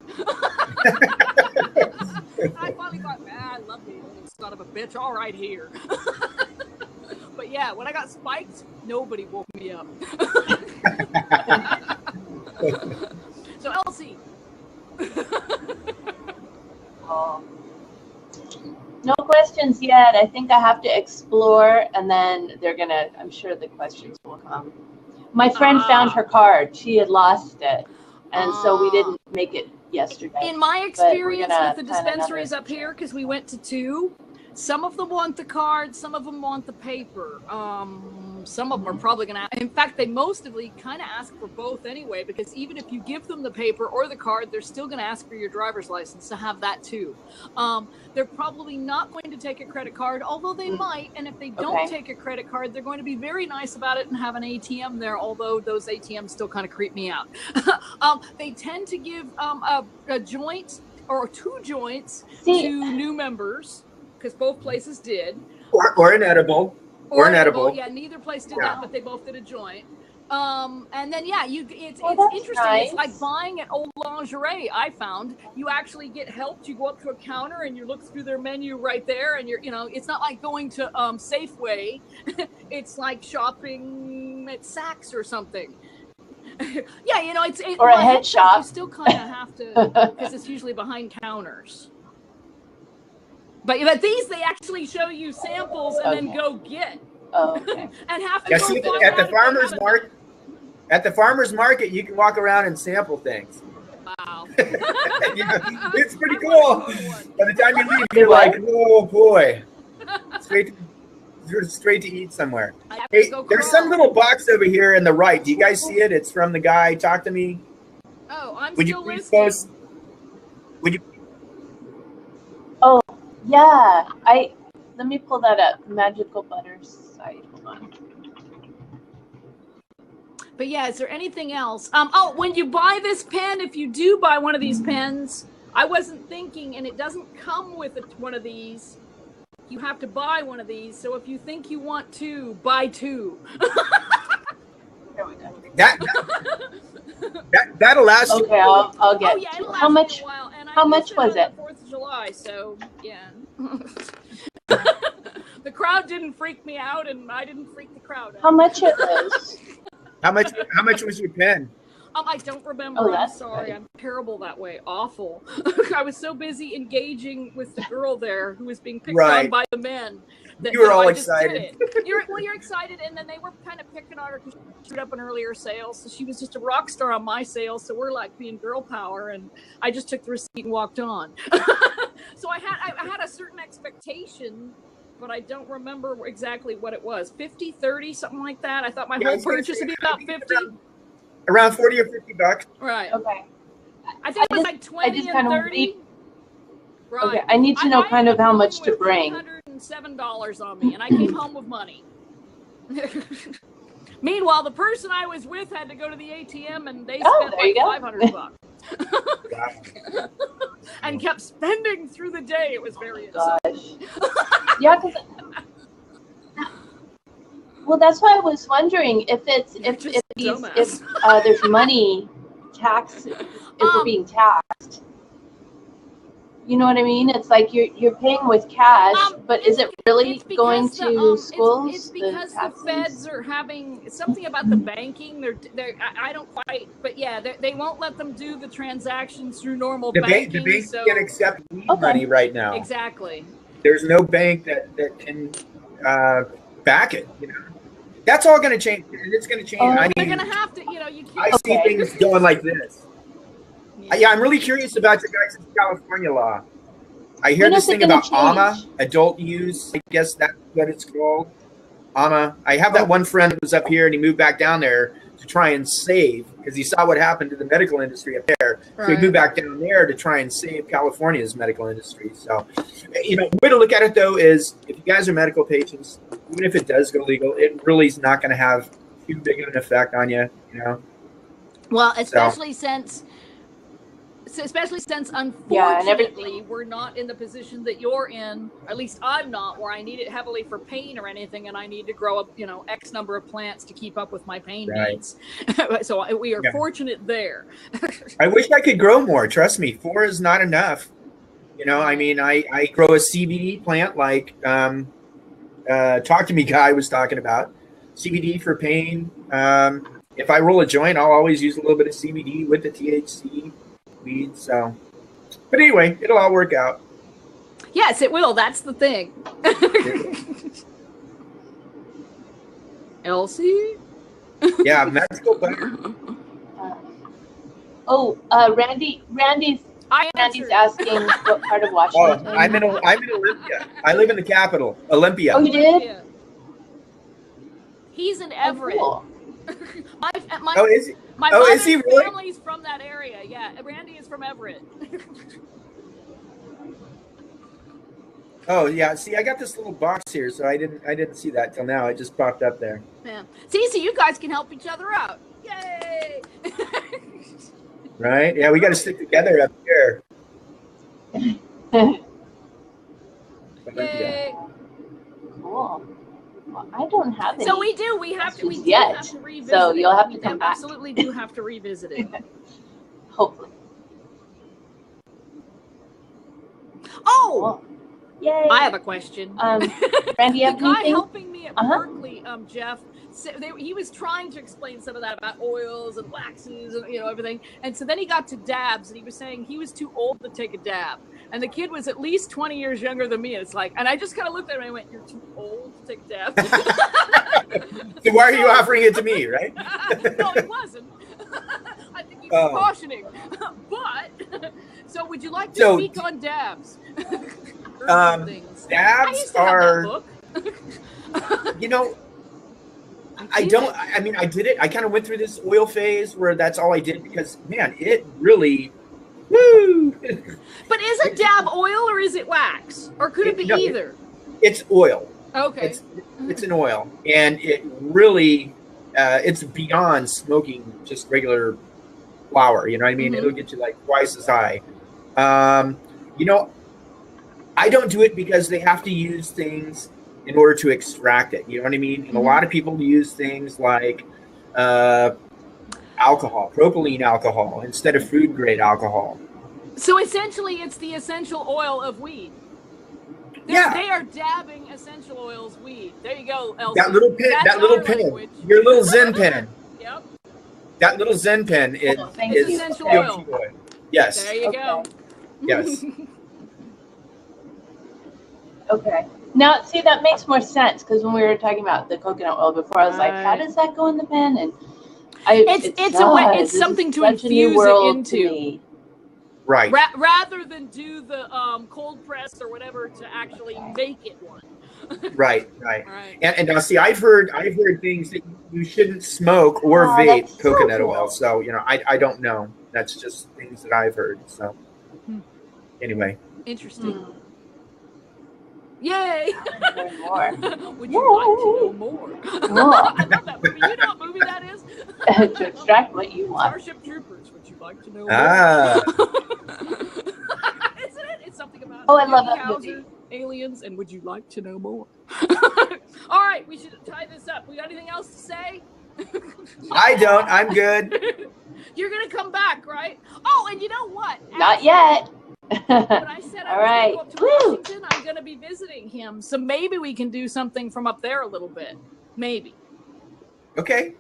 I finally thought, I love you, son of a bitch. All right, here. But yeah, when I got spiked, nobody woke me up. So Elsie. No questions yet. I think I have to explore, and then I'm sure the questions will come. My friend found her card. She had lost it, and so we didn't make it yesterday. In my experience with the dispensaries up here, because we went to 2, some of them want the card, some of them want the paper. Some of them are probably going to, in fact, they mostly kind of ask for both anyway, because even if you give them the paper or the card, they're still going to ask for your driver's license to have that too. They're probably not going to take a credit card, although they might. And if they don't take a credit card, they're going to be very nice about it and have an ATM there, although those ATMs still kind of creep me out. They tend to give a joint or 2 joints to new members, because both places did. Or an edible. Or an edible. Yeah, neither place did that, but they both did a joint. And then it's interesting. Nice. It's like buying at Old Lingerie. I found you actually get helped. You go up to a counter and you look through their menu right there, and it's not like going to Safeway. It's like shopping at Saks or something. It's or a head shop. You still kind of have to, because it's usually behind counters. But these, they actually show you samples and then go get. Oh, okay. And have to Yeah, go see, find at out the if they farmer's have it. market, you can walk around and sample things. Wow. You know, it's pretty I cool. wanna go to one. By the time you leave, Wait, you're what? like, oh boy, straight to eat somewhere. I have to Hey, go there's crawl. some little box over here in the right. Do you guys see it? It's from the guy. Talk to me. Oh, I'm Would you still please listening. post? Would you? Oh, yeah. Let me pull that up. Magical butter site. Hold on. But yeah, is there anything else? Oh, when you buy this pen, if you do buy one of these pens, I wasn't thinking, and it doesn't come with one of these. You have to buy one of these. So if you think you want two, buy two. There we go. That'll last. Okay, I'll get. Oh yeah, it'll last How much? me a while. And how I much used was on it? the 4th of July, so yeah. The crowd didn't freak me out, and I didn't freak the crowd out. How much it was? How much was your pen? I don't remember. Oh, I'm that's sorry. good. I'm terrible that way. Awful. I was so busy engaging with the girl there who was being picked on by the men. That, You were all I just did excited. it. You're excited, and then they were kind of picking on her because she showed up an earlier sale, so she was just a rock star on my sale. So we're like being girl power, and I just took the receipt and walked on. So I had a certain expectation, but I don't remember exactly what it was. 50, 30, something like that. I thought my whole purchase would be about 50. Around 40 or 50 bucks. Right. Okay. I think it was like 20 and 30. Right. Okay, I need to know kind of how much to bring. $107 on me, and I came home with money. Meanwhile, the person I was with had to go to the ATM, and they spent like $500. And kept spending through the day. It was very exciting. Yeah, because well, that's why I was wondering if there's money tax if we're being taxed. You know what I mean? It's like you're paying with cash, but is it really going to schools? It's because the feds are having something about the banking. I don't quite, but yeah, they won't let them do the transactions through normal banking. The bank can't accept money right now. Exactly. There's no bank that can back it. You know, that's all going to change, and it's going to change. I mean, they're going to have to. You know, you can't. I see things going like this. Yeah, I'm really curious about your guys' California law. I hear this thing about AMA, adult use. I guess that's what it's called. AMA. I have that one friend who was up here and he moved back down there to try and save because he saw what happened to the medical industry up there. Right. So he moved back down there to try and save California's medical industry. So, you know, the way to look at it though is if you guys are medical patients, even if it does go legal, it really is not going to have too big of an effect on you, you know? Well, especially since unfortunately we're not in the position that you're in, at least I'm not, where I need it heavily for pain or anything, and I need to grow up, you know, X number of plants to keep up with my pain needs. So we are fortunate there. I wish I could grow more. Trust me, 4 is not enough. You know, I mean, I grow a CBD plant like Talk to Me guy was talking about. CBD for pain. If I roll a joint, I'll always use a little bit of CBD with the THC. Weed, so, but anyway, it'll all work out. Yes, it will. That's the thing. Elsie? Yeah, magical butter. Randy's asking what part of Washington. Oh, I'm in Olympia. I live in the capital, Olympia. Oh, you did? He's in Everett. Oh, cool. Is he? My is he really? family's from that area. Yeah, Randy is from Everett. Oh yeah. See, I got this little box here, so I didn't see that till now. It just popped up there. Yeah. See, so you guys can help each other out. Yay! Right? Yeah, we got to stick together up here. Yay! Cool. Well, I don't have any. So we do. We have to. We do yet. have to revisit. So you'll have to come back. Absolutely, do have to revisit it. Hopefully. Oh. Yay! I have a question. Randy, you have the guy anything? helping me at Berkeley, Jeff. So he was trying to explain some of that about oils and waxes and everything. And so then he got to dabs, and he was saying he was too old to take a dab. and the kid was at least 20 years younger than me. And it's like, and I just kind of looked at him and I went, "You're too old to take dabs." So why are you offering it to me, right? No, it wasn't. I think he was cautioning. But so, would you like to speak on dabs? Dabs are, you know, I did it. I kind of went through this oil phase where that's all I did because, man, it really, woo. But is it dab oil or is it wax? Or could it be either? It's oil. Okay. It's an oil. And it really, it's beyond smoking just regular flower. You know what I mean? It'll get you like twice as high. You know, I don't do it because they have to use things in order to extract it. You know what I mean? And a lot of people use things like alcohol, propylene alcohol, instead of food grade alcohol. So essentially, it's the essential oil of weed. They are dabbing essential oils weed. There you go, Elsie. That little pen, your little Zen pen. Yep. That little Zen pen is essential oil. Yes. There you go. Yes. Okay. Now, see, that makes more sense because when we were talking about the coconut oil before, I was like, how does that go in the pen? And it's something to infuse it into. Right. Rather than do the cold press or whatever to actually make it one. Right. And now, see, I've heard things that you shouldn't smoke or vape coconut oil. So, you know, I don't know. That's just things that I've heard. So, anyway. Interesting. Yay! More. Would you like to know more? I love that movie. You know what movie that is? To extract what you want. Starship Troopers. Would you like to know more? Isn't it? It's something about I love that movie. Aliens, and would you like to know more? All right, we should tie this up. We got anything else to say? I don't. I'm good. You're gonna come back, right? Oh, and you know what? Not yet. When I said I was going to go up to Washington, I'm going to be visiting him. So maybe we can do something from up there a little bit. Maybe. Okay.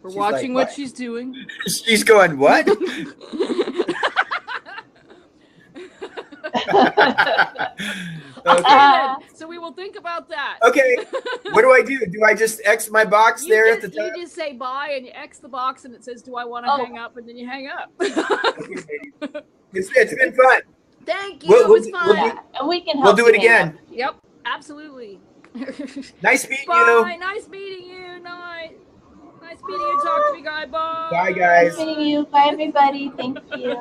We're watching what she's doing. She's going, what? Okay. So we will think about that. Okay. What do I do? Do I just X my box at the top? You just say bye and you X the box and it says, do I want to hang up? And then you hang up. Okay, it's been fun. Thank you. It was fun. And we can help. We'll do it again. Yep. Absolutely. Nice meeting Bye. you. Nice meeting you. Nice meeting you. Talk to me, guy. Bye. Bye, guys. Nice meeting you. Bye, everybody. Thank you.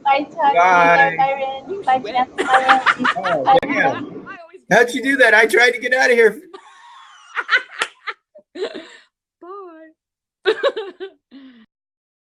Bye, Tuck. Bye. Bye, Byron. Bye, Jeff. Bye, Yeah. How'd you do that? I tried to get out of here. Bye.